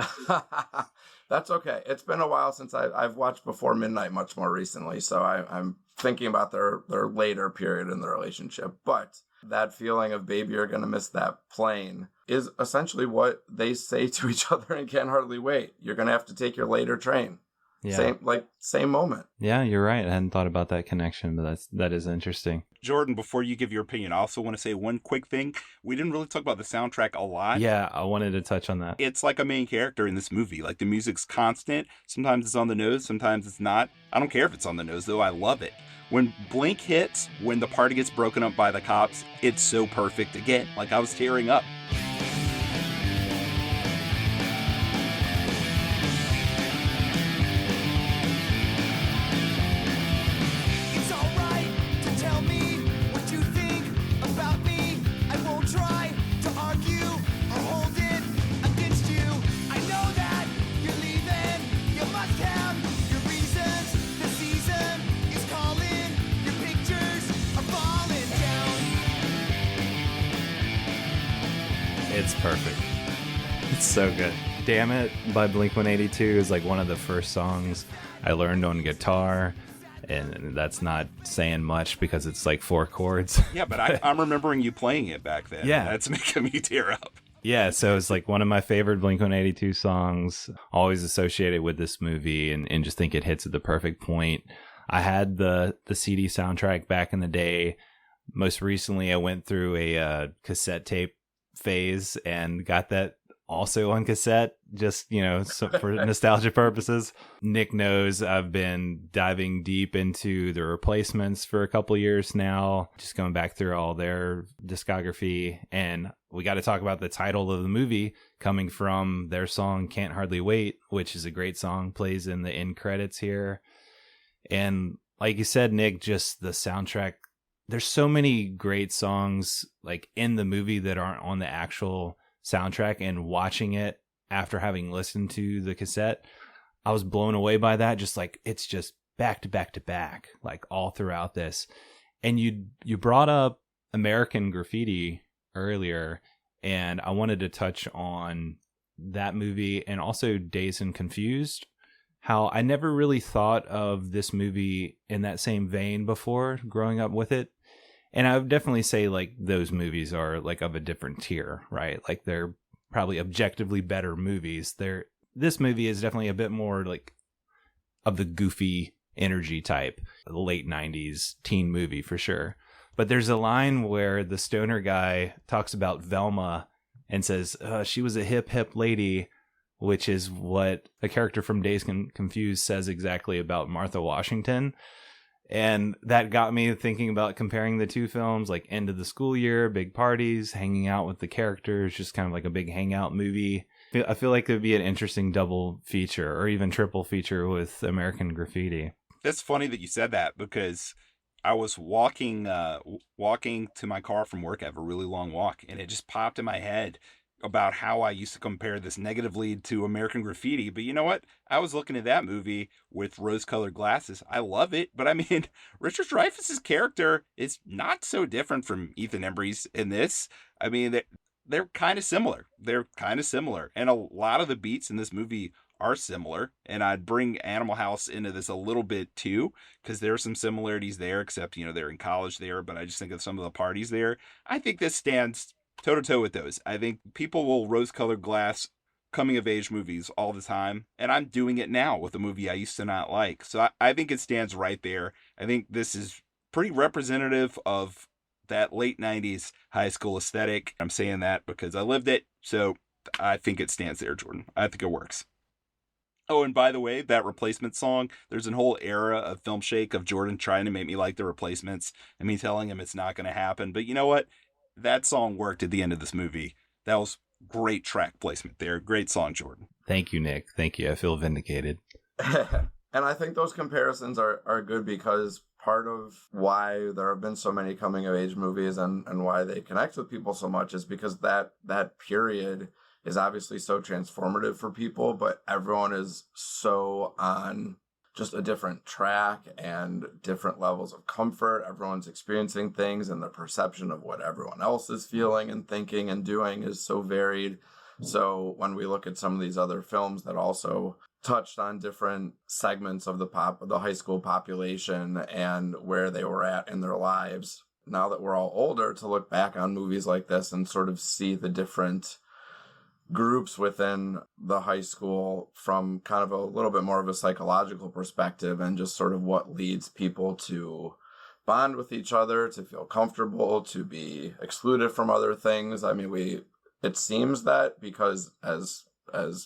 That's okay. It's been a while since I've watched Before Midnight much more recently, so I'm thinking about their later period in the relationship. But that feeling of "baby, you're going to miss that plane" is essentially what they say to each other in Can't Hardly Wait. You're going to have to take your later train. Yeah. Same moment. Yeah, you're right. I hadn't thought about that connection, but that is interesting. Jordan, before you give your opinion, I also want to say one quick thing. We didn't really talk about the soundtrack a lot. Yeah, I wanted to touch on that. It's like a main character in this movie. Like, the music's constant. Sometimes it's on the nose, sometimes it's not. I don't care if it's on the nose, though. I love it. When Blink hits, when the party gets broken up by the cops, it's so perfect. Again, like I was tearing up. It's alright to tell me what you think about me. I won't try to argue or hold it against you. I know that you're leaving. You must have your reasons. The season is calling. Your pictures are falling down. It's perfect. It's so good. Dammit by Blink-182 is like one of the first songs I learned on guitar. And that's not saying much because it's like 4 chords. Yeah, but I'm remembering you playing it back then. Yeah. That's making me tear up. Yeah, so it's like one of my favorite Blink-182 songs, always associated with this movie, and just think it hits at the perfect point. I had the CD soundtrack back in the day. Most recently, I went through a cassette tape phase and got that also on cassette, just, so for nostalgia purposes. Nick knows I've been diving deep into the Replacements for a couple years now, just going back through all their discography. And we got to talk about the title of the movie coming from their song Can't Hardly Wait, which is a great song, plays in the end credits here. And like you said, Nick, just the soundtrack. There's so many great songs like in the movie that aren't on the actual soundtrack, and watching it after having listened to the cassette, I was blown away by that. Just like, it's just back to back to back, like all throughout this. And you brought up American Graffiti earlier, and I wanted to touch on that movie and also Dazed and Confused. How I never really thought of this movie in that same vein before growing up with it. And I would definitely say like those movies are like of a different tier, right? Like they're probably objectively better movies. This movie is definitely a bit more like of the goofy energy type, the late 90s teen movie for sure. But there's a line where the stoner guy talks about Velma and says, she was a hip lady, which is what a character from Dazed and Confused says exactly about Martha Washington. And that got me thinking about comparing the two films, like end of the school year, big parties, hanging out with the characters, just kind of like a big hangout movie. I feel like it would be an interesting double feature or even triple feature with American Graffiti. That's funny that you said that, because I was walking to my car from work. I have a really long walk, and it just popped in my head about how I used to compare this negatively to American Graffiti. But you know what? I was looking at that movie with rose-colored glasses. I love it. But I mean, Richard Dreyfuss's character is not so different from Ethan Embry's in this. I mean, they're kind of similar. And a lot of the beats in this movie are similar. And I'd bring Animal House into this a little bit too, because there are some similarities there, except, they're in college there. But I just think of some of the parties there. I think this stands toe-to-toe with those. I think people will rose-colored glass coming-of-age movies all the time, and I'm doing it now with a movie I used to not like. So I think it stands right there. I think this is pretty representative of that late 90s high school aesthetic. I'm saying that because I lived it, so I think it stands there, Jordan. I think it works. Oh, and by the way, that Replacement song, there's a whole era of Filmshake of Jordan trying to make me like the Replacements and me telling him it's not going to happen. But you know what? That song worked at the end of this movie. That was great track placement there. Great song, Jordan. Thank you, Nick. Thank you. I feel vindicated. And I think those comparisons are good because part of why there have been so many coming of age movies and why they connect with people so much is because that period is obviously so transformative for people, but everyone is so on just a different track and different levels of comfort. Everyone's experiencing things, and the perception of what everyone else is feeling and thinking and doing is so varied. So when we look at some of these other films that also touched on different segments of the high school population and where they were at in their lives, now that we're all older, to look back on movies like this and sort of see the different groups within the high school from kind of a little bit more of a psychological perspective, and just sort of what leads people to bond with each other, to feel comfortable, to be excluded from other things. I mean, it seems that because as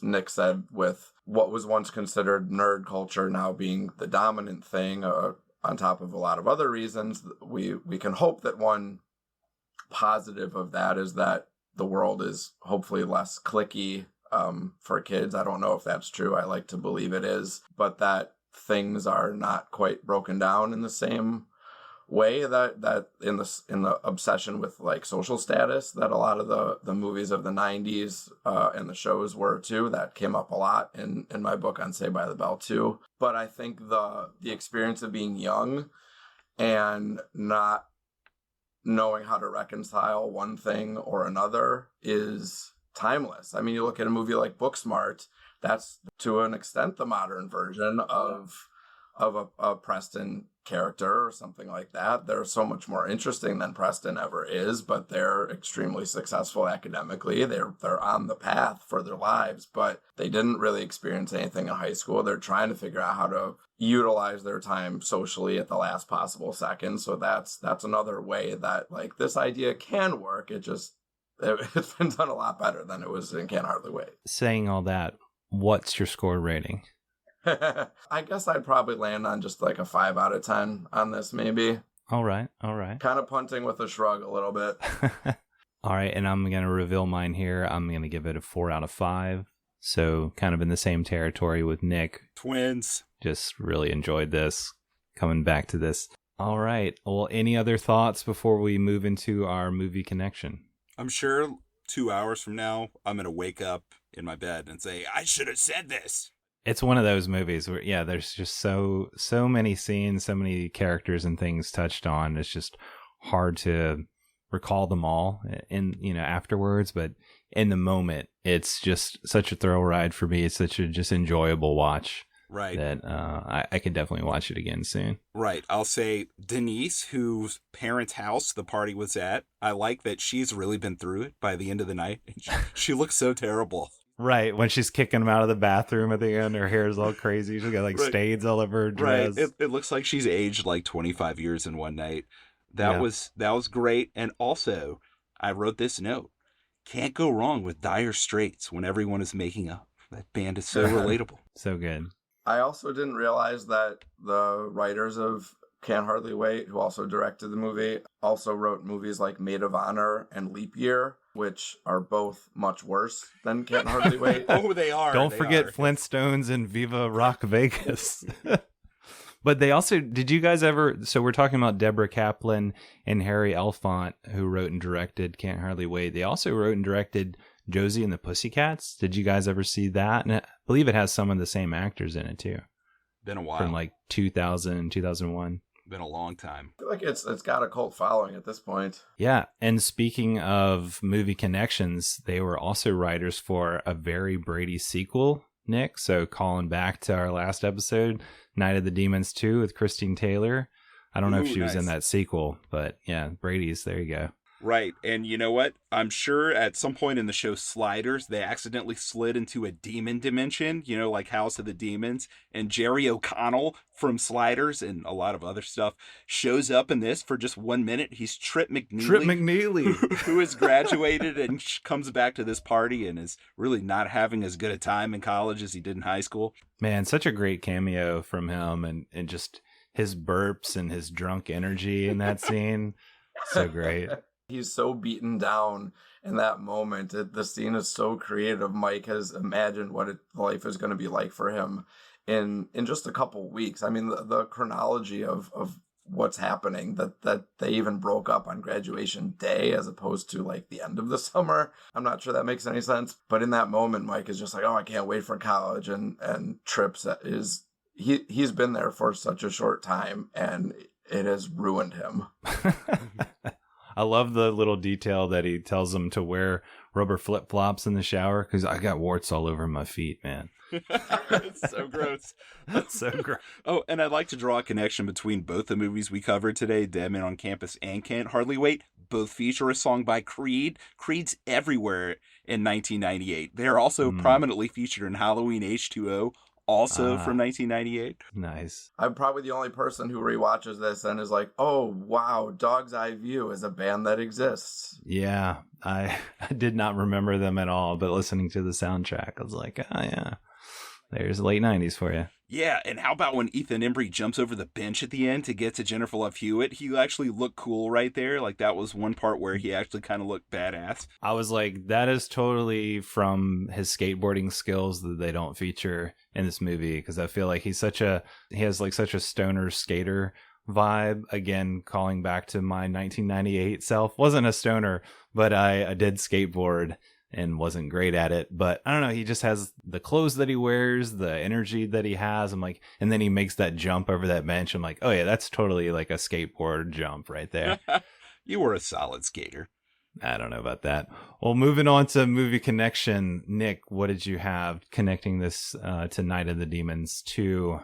Nick said, with what was once considered nerd culture now being the dominant thing, on top of a lot of other reasons, we can hope that one positive of that is that the world is hopefully less cliquey for kids. I don't know if that's true. I like to believe it is, but that things are not quite broken down in the same way that in the obsession with like social status that a lot of the movies of the 90s and the shows were too. That came up a lot in my book on Saved by the Bell too. But I think the experience of being young and not knowing how to reconcile one thing or another is timeless. I mean, you look at a movie like Booksmart, that's to an extent the modern version of a Preston character or something like that. They're so much more interesting than Preston ever is, but they're extremely successful academically. They're on the path for their lives, but they didn't really experience anything in high school. They're trying to figure out how to utilize their time socially at the last possible second. So that's another way that like this idea can work. It's been done a lot better than it was in Can't Hardly Wait. Saying all that, what's your score rating? I guess I'd probably land on just like a 5 out of 10 on this, maybe. All right. Kind of punting with a shrug a little bit. All right, and I'm going to reveal mine here. I'm going to give it a 4 out of 5. So kind of in the same territory with Nick. Twins. Just really enjoyed this, coming back to this. All right. Well, any other thoughts before we move into our movie connection? I'm sure 2 hours from now, I'm going to wake up in my bed and say, I should have said this. It's one of those movies where, yeah, there's just so many scenes, so many characters and things touched on. It's just hard to recall them all afterwards. But in the moment, it's just such a thrill ride for me. It's such a just enjoyable watch. Right. That I could definitely watch it again soon. Right. I'll say Denise, whose parents' house the party was at, I like that she's really been through it by the end of the night. She looks so terrible. Right, when she's kicking him out of the bathroom at the end, her hair's all crazy. She's got like stains all over her dress. Right, it looks like she's aged like 25 years in one night. That was great. And also, I wrote this note: can't go wrong with Dire Straits when everyone is making up. That band is so relatable. So good. I also didn't realize that the writers of Can't Hardly Wait, who also directed the movie, also wrote movies like Maid of Honor and Leap Year, which are both much worse than Can't Hardly Wait. Oh, they are. Don't forget Flintstones and Viva Rock Vegas. But they also, did you guys ever, so we're talking about Deborah Kaplan and Harry Elfont, who wrote and directed Can't Hardly Wait. They also wrote and directed Josie and the Pussycats. Did you guys ever see that? And I believe it has some of the same actors in it too. Been a while. From like 2000, 2001. Been a long time. I feel like it's got a cult following at this point. Yeah, and speaking of movie connections, they were also writers for a very Brady sequel, Nick. So calling back to our last episode, Night of the Demons 2 with Christine Taylor. I don't know if she was in that sequel, but yeah, Brady's, there you go. Right. And you know what? I'm sure at some point in the show Sliders, they accidentally slid into a demon dimension, like House of the Demons. And Jerry O'Connell from Sliders and a lot of other stuff shows up in this for just 1 minute. He's Trip McNeely. Trip McNeely. Who has graduated and comes back to this party and is really not having as good a time in college as he did in high school. Man, such a great cameo from him and just his burps and his drunk energy in that scene. So great. He's so beaten down in that moment. The scene is so creative. Mike has imagined what life is going to be like for him in just a couple weeks. I mean, the chronology of what's happening, that they even broke up on graduation day as opposed to like the end of the summer. I'm not sure that makes any sense. But in that moment, Mike is just like, oh, I can't wait for college. And Trips he's been there for such a short time and it has ruined him. I love the little detail that he tells them to wear rubber flip-flops in the shower because I got warts all over my feet, man. It's so gross. That's so gross. Oh, and I'd like to draw a connection between both the movies we covered today, Dammit on Campus and Can't Hardly Wait. Both feature a song by Creed. Creed's everywhere in 1998. They're also prominently featured in Halloween H2O, also from 1998. Nice. I'm probably the only person who rewatches this and is like, oh, wow, Dog's Eye View is a band that exists. Yeah, I did not remember them at all, but listening to the soundtrack, I was like, oh, yeah, there's the late 90s for you. Yeah, and how about when Ethan Embry jumps over the bench at the end to get to Jennifer Love Hewitt? He actually looked cool right there. Like, that was one part where he actually kind of looked badass. I was like, that is totally from his skateboarding skills that they don't feature in this movie, because I feel like he has like such a stoner skater vibe. Again, calling back to my 1998 self. Wasn't a stoner, but I did skateboard and wasn't great at it. But I don't know, he just has the clothes that he wears, the energy that he has. I'm like, and then he makes that jump over that bench. I'm like, oh yeah, that's totally like a skateboard jump right there. You were a solid skater. I don't know about that. Well, moving on to movie connection, Nick, what did you have connecting this to Night of the Demons 2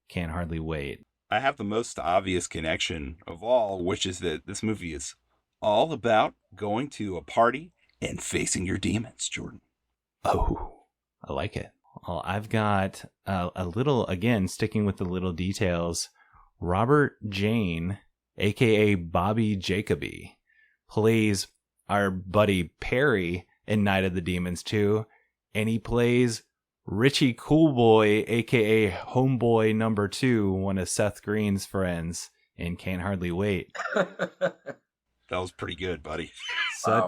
Can't Hardly Wait? I have the most obvious connection of all, which is that this movie is all about going to a party and facing your demons, Jordan. Oh, I like it. Well, I've got a little, again, sticking with the little details. Robert Jane, a.k.a. Bobby Jacoby, plays our buddy Perry in Night of the Demons 2, and he plays Richie Coolboy, a.k.a. Homeboy number 2, one of Seth Green's friends in Can't Hardly Wait. That was pretty good, buddy.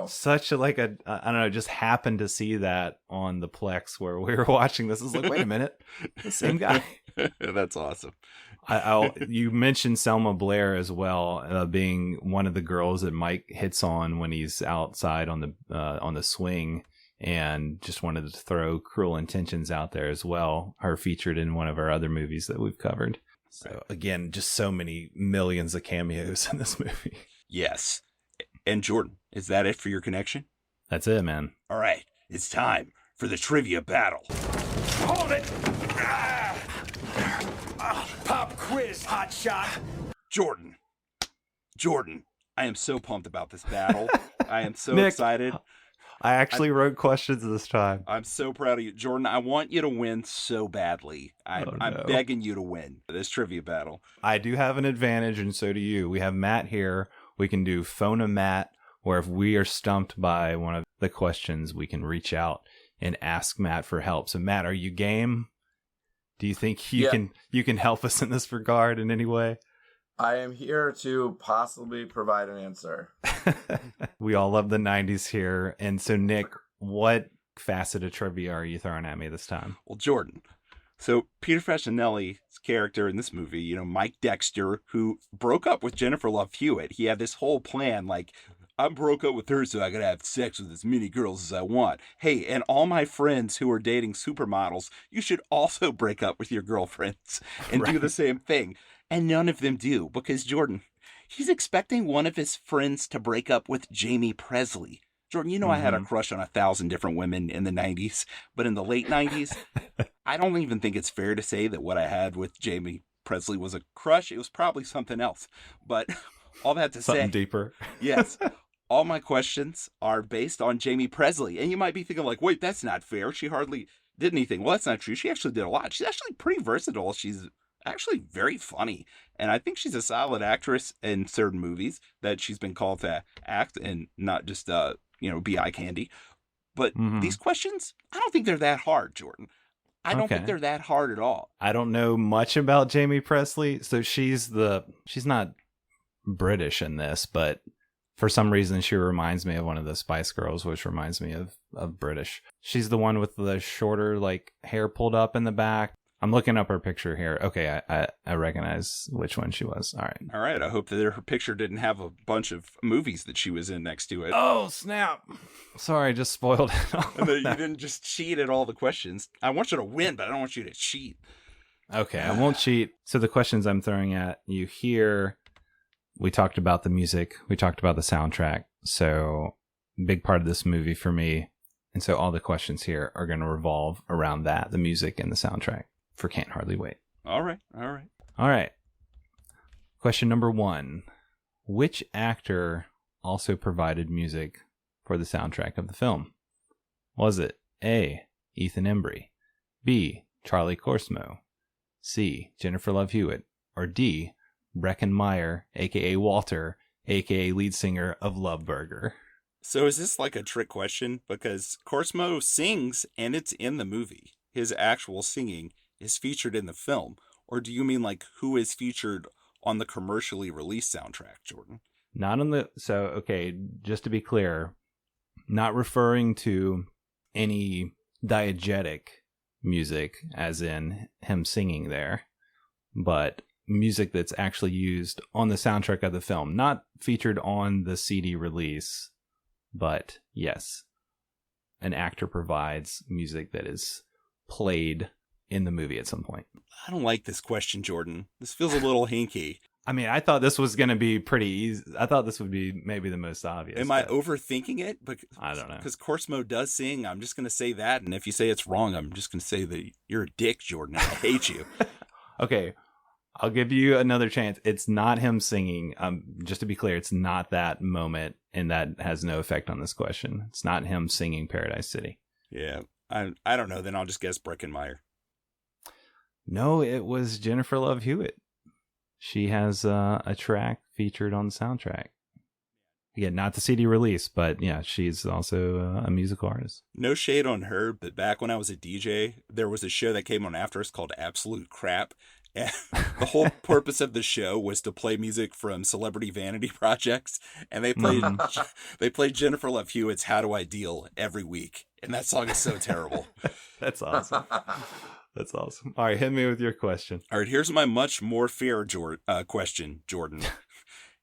Such like I don't know, just happened to see that on the Plex where we were watching this. I was like, wait a minute, the same guy. That's awesome. You mentioned Selma Blair as well, being one of the girls that Mike hits on when he's outside on the swing, and just wanted to throw Cruel Intentions out there as well. Her featured in one of our other movies that we've covered. So again, just so many millions of cameos in this movie. Yes. And Jordan, is that it for your connection? That's it, man. All right, it's time for the trivia battle. Hold it! Pop quiz, hotshot. Jordan, I am so pumped about this battle. I am so Nick, excited. I actually wrote questions this time. I'm so proud of you. Jordan, I want you to win so badly. I'm begging you to win this trivia battle. I do have an advantage, and so do you. We have Matt here. We can do phone a Matt, where if we are stumped by one of the questions, we can reach out and ask Matt for help. So Matt, are you game? Do you think you can help us in this regard in any way? I am here to possibly provide an answer. We all love the 90s here. And so Nick, what facet of trivia are you throwing at me this time? Well, Jordan, so Peter Facinelli's character in this movie, Mike Dexter, who broke up with Jennifer Love Hewitt, he had this whole plan, like, I broke up with her so I could have sex with as many girls as I want. Hey, and all my friends who are dating supermodels, you should also break up with your girlfriends and do the same thing. And none of them do, because Jordan, he's expecting one of his friends to break up with Jamie Presley. Jordan, I had a crush on 1,000 different women in the 90s, but in the late 90s, I don't even think it's fair to say that what I had with Jamie Presley was a crush. It was probably something else. But all that to say... Something deeper. Yes. all my questions are based on Jamie Presley. And you might be thinking like, wait, that's not fair. She hardly did anything. Well, that's not true. She actually did a lot. She's actually pretty versatile. She's actually very funny. And I think she's a solid actress in certain movies that she's been called to act and not just, be eye candy. But these questions, I don't think they're that hard, Jordan. I don't think they're that hard at all. I don't know much about Jamie Presley. So she's not British in this, but for some reason she reminds me of one of the Spice Girls, which reminds me of British. She's the one with the shorter like hair pulled up in the back. I'm looking up her picture here. Okay, I recognize which one she was. All right. I hope that her picture didn't have a bunch of movies that she was in next to it. Oh, snap. Sorry, I just spoiled it. And that you didn't just cheat at all the questions. I want you to win, but I don't want you to cheat. Okay, I won't cheat. So the questions I'm throwing at you here, we talked about the music. We talked about the soundtrack. So big part of this movie for me. And so all the questions here are going to revolve around that, the music and the soundtrack. For Can't Hardly Wait. All right. Question number 1. Which actor also provided music for the soundtrack of the film? Was it A, Ethan Embry, B, Charlie Korsmo, C, Jennifer Love Hewitt, or D, Breckin Meyer, a.k.a. Walter, a.k.a. lead singer of Love Burger? So is this like a trick question? Because Korsmo sings and it's in the movie. His actual singing is featured in the film, or do you mean like who is featured on the commercially released soundtrack, Jordan? Not on the... So, okay, just to be clear, not referring to any diegetic music, as in him singing there, but music that's actually used on the soundtrack of the film, not featured on the CD release, but yes, an actor provides music that is played in the movie at some point. I don't like this question, Jordan. This feels a little hinky. I mean, I thought this was going to be pretty easy. I thought this would be maybe the most obvious. Am I overthinking it? I don't know. Because Korsmo does sing. I'm just going to say that. And if you say it's wrong, I'm just going to say that you're a dick, Jordan. I hate you. Okay. I'll give you another chance. It's not him singing. Just to be clear, it's not that moment, and that has no effect on this question. It's not him singing Paradise City. Yeah. I don't know. Then I'll just guess Breckin Meyer. No, it was Jennifer Love Hewitt. She has a track featured on the soundtrack. Again, not the CD release, but yeah, she's also a musical artist. No shade on her, but back when I was a DJ, there was a show that came on after us called Absolute Crap. And the whole purpose of the show was to play music from celebrity vanity projects, and they played Jennifer Love Hewitt's "How Do I Deal" every week, and that song is so terrible. That's awesome. That's awesome. All right, hit me with your question. All right, here's my much more fair question, Jordan.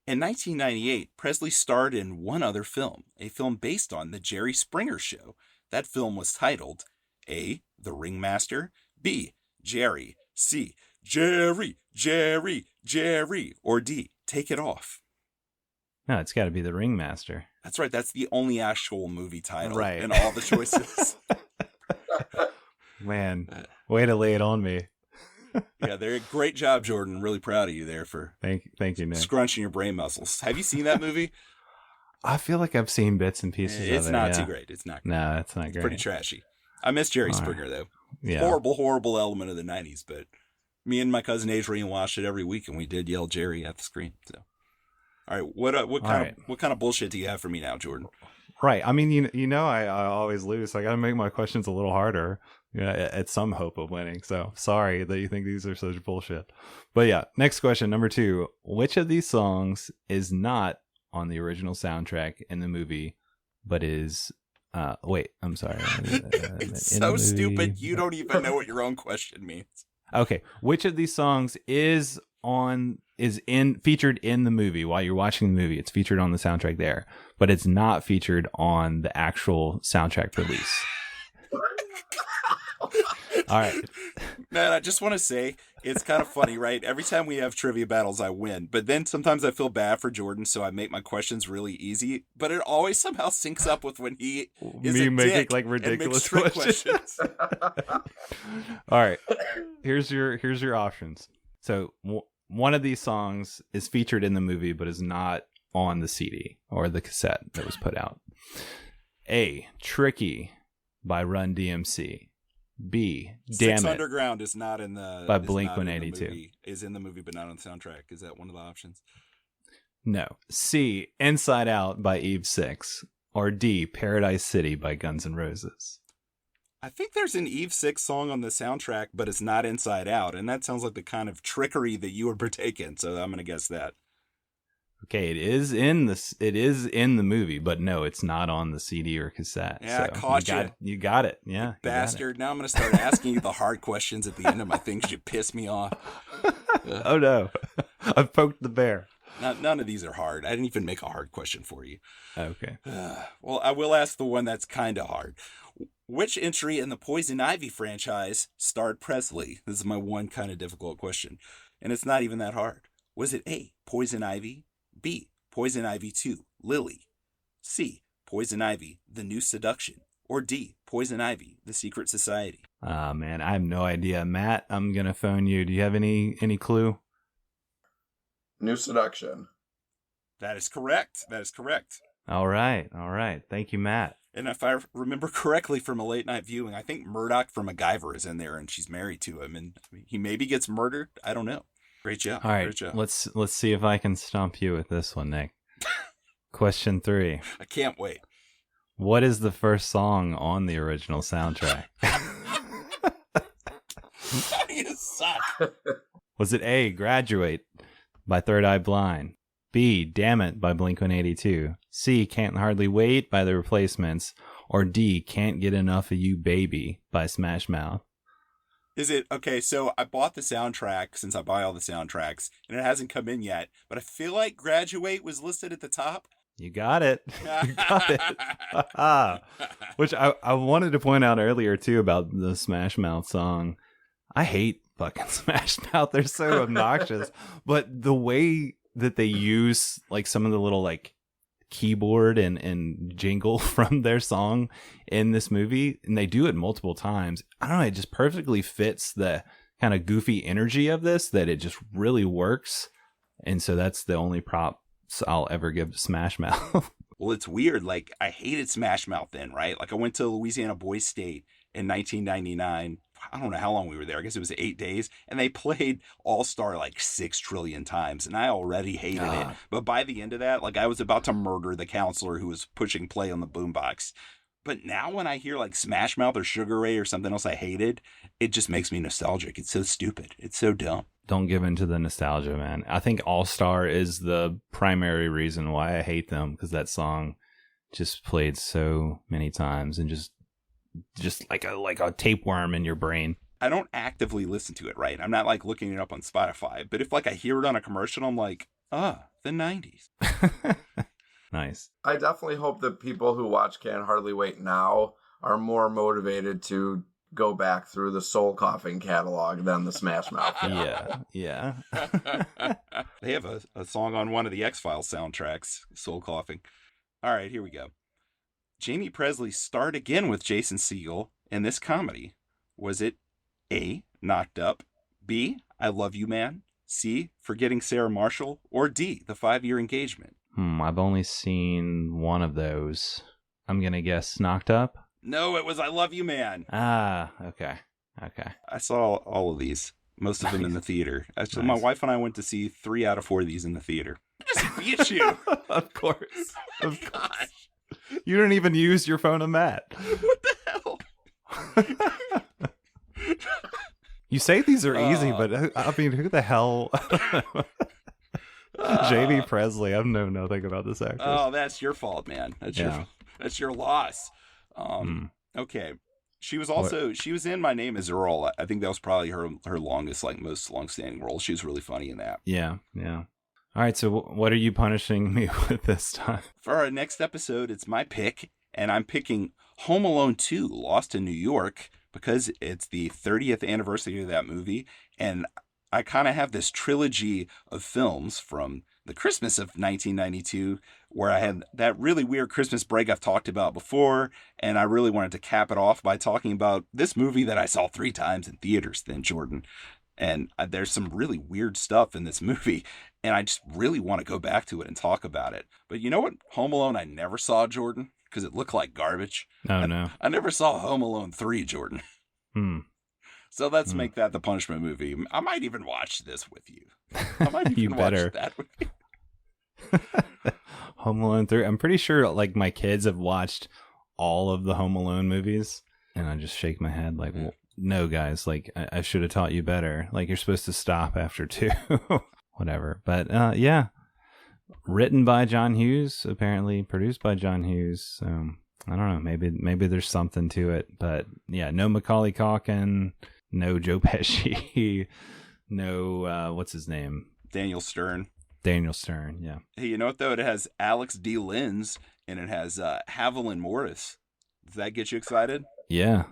In 1998, Presley starred in one other film, a film based on the Jerry Springer Show. That film was titled A, The Ringmaster, B, Jerry, C, Jerry, Jerry, Jerry, or D, Take It Off. No, it's got to be The Ringmaster. That's right. That's the only actual movie title right. in all the choices. Man, way to lay it on me. Yeah, they're a great job, Jordan. Really proud of you there for thank you, Nick. Scrunching your brain muscles. Have you seen that movie? I feel like I've seen bits and pieces of it. It's not too great. It's not great. No, it's not great. It's pretty trashy. I miss Jerry Springer, though. Yeah. Horrible element of the 90s, but me and my cousin Adrian watched it every week, and we did yell Jerry at the screen. So, all right, what kind of bullshit do you have for me now, Jordan? Right. I mean, I always lose, so I got to make my questions a little harder. At some hope of winning. So sorry that you think these are such bullshit. But yeah, next question, number 2. Which of these songs is not on the original soundtrack in the movie, but is wait, I'm sorry. It's so stupid. You don't even know what your own question means. Okay. Which of these songs is featured in the movie while you're watching the movie? It's featured on the soundtrack there, but it's not featured on the actual soundtrack release. All right. Man, I just want to say, it's kind of funny, right? Every time we have trivia battles, I win. But then sometimes I feel bad for Jordan, so I make my questions really easy. But it always somehow syncs up with when he is me a making dick like ridiculous and makes questions. All right. Here's your options. So one of these songs is featured in the movie, but is not on the CD or the cassette that was put out? A, Tricky by Run DMC. B, Six Dammit Underground is not in the by is not Blink in the 182. movie- Is in the movie, but not on the soundtrack. Is that one of the options? No. C, Inside Out by Eve 6. Or D, Paradise City by Guns N' Roses. I think there's an Eve 6 song on the soundtrack, but it's not Inside Out, and that sounds like the kind of trickery that you would partake in, so I'm going to guess that. Okay, it is in the movie, but no, it's not on the CD or cassette. Yeah, so I caught you. You got it. Yeah. you got it. Bastard. Now I'm going to start asking you the hard questions at the end of my thing because you piss me off. Oh, no. I've poked the bear. None of these are hard. I didn't even make a hard question for you. Okay. Well, I will ask the one that's kind of hard. Which entry in the Poison Ivy franchise starred Presley? This is my one kind of difficult question. And it's not even that hard. Was it A, Poison Ivy? B, Poison Ivy 2, Lily? C, Poison Ivy, The New Seduction? Or D, Poison Ivy, The Secret Society? Man, I have no idea. Matt, I'm going to phone you. Do you have any clue? New Seduction. That is correct. All right. Thank you, Matt. And if I remember correctly from a late night viewing, I think Murdoch from MacGyver is in there and she's married to him and he maybe gets murdered. I don't know. Great job. All right. Great job. Let's see if I can stump you with this one, Nick. Question 3. I can't wait. What is the first song on the original soundtrack? You suck. Was it A, Graduate by Third Eye Blind? B, Dammit by Blink-182? C, Can't Hardly Wait by The Replacements? Or D, Can't Get Enough of You Baby by Smash Mouth? Is it okay? So I bought the soundtrack since I buy all the soundtracks and it hasn't come in yet, but I feel like Graduate was listed at the top. You got it. You got it. Which I wanted to point out earlier too about the Smash Mouth song. I hate fucking Smash Mouth. They're so obnoxious. But the way that they use like some of the little like keyboard and jingle from their song in this movie, and they do it multiple times. I don't know, it just perfectly fits the kind of goofy energy of this, that it just really works. And so that's the only props I'll ever give to Smash Mouth. Well, it's weird. Like, I hated Smash Mouth then, right? Like, I went to Louisiana Boys State in 1999. I don't know how long we were there. I guess it was 8 days. And they played All Star like 6 trillion times. And I already hated it. But by the end of that, like, I was about to murder the counselor who was pushing play on the boombox. But now when I hear like Smash Mouth or Sugar Ray or something else I hated, it just makes me nostalgic. It's so stupid. It's so dumb. Don't give in to the nostalgia, man. I think All Star is the primary reason why I hate them, because that song just played so many times and just like a tapeworm in your brain. I don't actively listen to it, right? I'm not like looking it up on Spotify, but if like I hear it on a commercial, I'm like, the 90s. Nice. I definitely hope that people who watch Can't Hardly Wait now are more motivated to go back through the Soul Coughing catalog than the Smash Mouth. Yeah. They have a song on one of the X-Files soundtracks, Soul Coughing. All right, here we go. Jamie Presley starred again with Jason Segel in this comedy. Was it A, Knocked Up, B, I Love You Man, C, Forgetting Sarah Marshall, or D, The 5-Year Engagement? I've only seen one of those. I'm going to guess Knocked Up. No, it was I Love You Man. Okay. I saw all of these, most of them in the theater. Actually, Nice. My wife and I went to see 3 out of 4 of these in the theater. Just beat you. Of course. Oh Of my course. gosh. You don't even use your phone to Matt. What the hell? You say these are easy, but I mean, who the hell? Jamie Presley. I know nothing about this actress. Oh, that's your fault, man. That's your loss. Okay. She was in My Name is Earl. I think that was probably her longest, like most long-standing role. She was really funny in that. Yeah. All right, so what are you punishing me with this time? For our next episode, it's my pick, and I'm picking Home Alone 2, Lost in New York, because it's the 30th anniversary of that movie, and I kind of have this trilogy of films from the Christmas of 1992, where I had that really weird Christmas break I've talked about before, and I really wanted to cap it off by talking about this movie that I saw 3 times in theaters then, Jordan. And there's some really weird stuff in this movie. and I just really want to go back to it and talk about it. But you know what? Home Alone, I never saw, Jordan, because it looked like garbage. Oh, no. I never saw Home Alone 3, Jordan. So let's make that the punishment movie. I might even watch this with you. I might even watch that with you. Home Alone 3. I'm pretty sure like my kids have watched all of the Home Alone movies, and I just shake my head like, well, no, guys, like I should have taught you better. Like you're supposed to stop after 2. Whatever. But yeah. Written by John Hughes, apparently produced by John Hughes. So I don't know. Maybe there's something to it. But yeah, no Macaulay Culkin, no Joe Pesci, no what's his name? Daniel Stern, yeah. Hey, you know what though? It has Alex D. Linz and it has Haviland Morris. Does that get you excited? Yeah.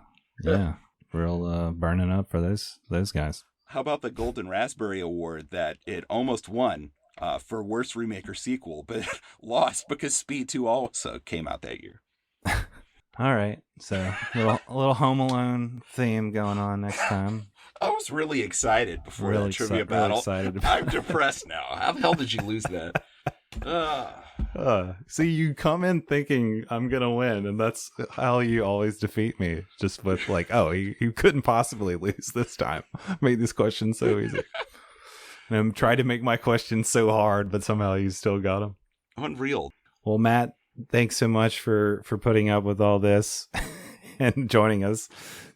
Real burning up for those guys. How about the Golden Raspberry Award that it almost won for worst remake or sequel, but lost because Speed 2 also came out that year. All right, so a little Home Alone theme going on next time. I was really excited before that trivia battle. I'm depressed now. How the hell did you lose that? See, you come in thinking I'm gonna win, and that's how you always defeat me. Just with like, oh, you couldn't possibly lose this time. Made this question so easy. And tried to make my questions so hard, but somehow you still got them. Unreal. Well, Matt, thanks so much for putting up with all this and joining us.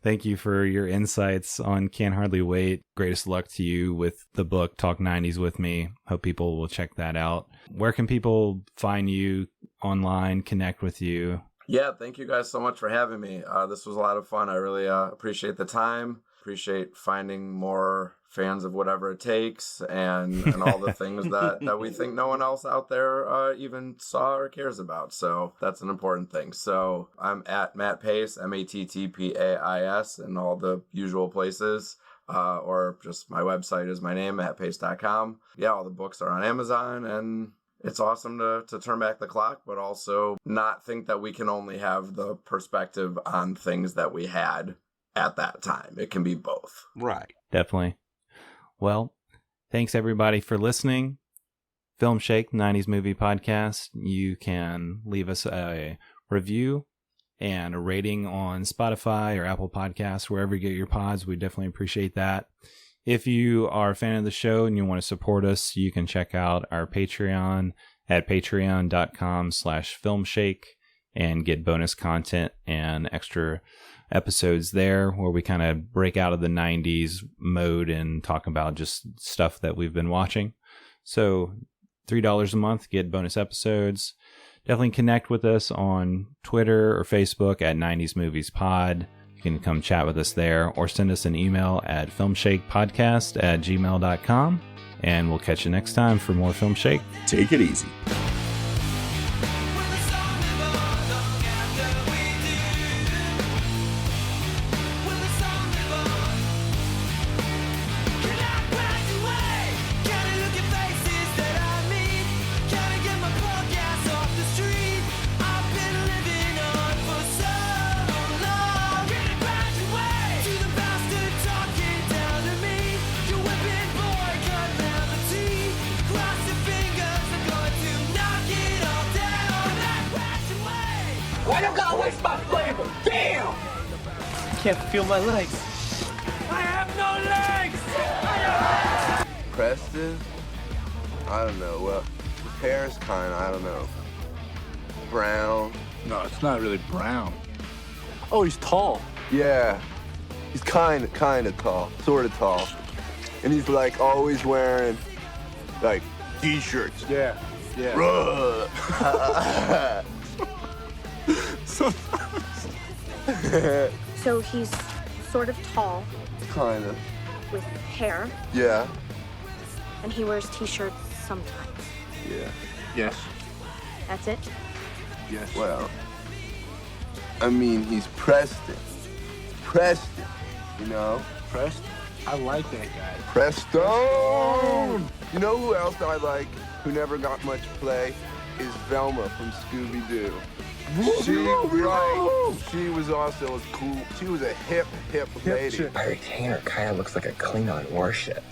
Thank you for your insights on Can't Hardly Wait. Greatest luck to you with the book, Talk 90s with Me. Hope people will check that out. Where can people find you online, connect with you? Yeah, thank you guys so much for having me. This was a lot of fun. I really appreciate the time. Appreciate finding more fans of whatever it takes and all the things that we think no one else out there even saw or cares about. So that's an important thing. So I'm at Matt Pais, MattPais, in all the usual places. Or just my website is my name, mattpais.com. Yeah, all the books are on Amazon, and it's awesome to turn back the clock, but also not think that we can only have the perspective on things that we had at that time. It can be both. Right. Definitely. Well, thanks everybody for listening. Filmshake, 90s Movie Podcast. You can leave us a review and a rating on Spotify or Apple Podcasts, wherever you get your pods. We definitely appreciate that. If you are a fan of the show and you want to support us, you can check out our Patreon at patreon.com/filmshake and get bonus content and extra episodes there where we kind of break out of the 90s mode and talk about just stuff that we've been watching. So $3 a month, get bonus episodes. Definitely connect with us on Twitter or Facebook at 90s Movies Pod. You can come chat with us there or send us an email at filmshakepodcast@gmail.com. And we'll catch you next time for more Filmshake. Take it easy. Can't feel my legs. I have no legs! Preston? I don't know. Well, his hair is kind of, I don't know, brown. No, it's not really brown. Oh, he's tall. Yeah, he's kind of tall, sort of tall. And he's like always wearing like t-shirts. Yeah. So he's sort of tall. Kind of. With hair. Yeah. And he wears t-shirts sometimes. Yeah. Yes. That's it? Yes. Well, I mean, he's Preston. Preston, you know? Preston? I like that guy. Preston! You know who else I like, who never got much play, is Velma from Scooby-Doo. She was also a cool, she was a hip lady. Barry Taylor kind of looks like a Klingon warship.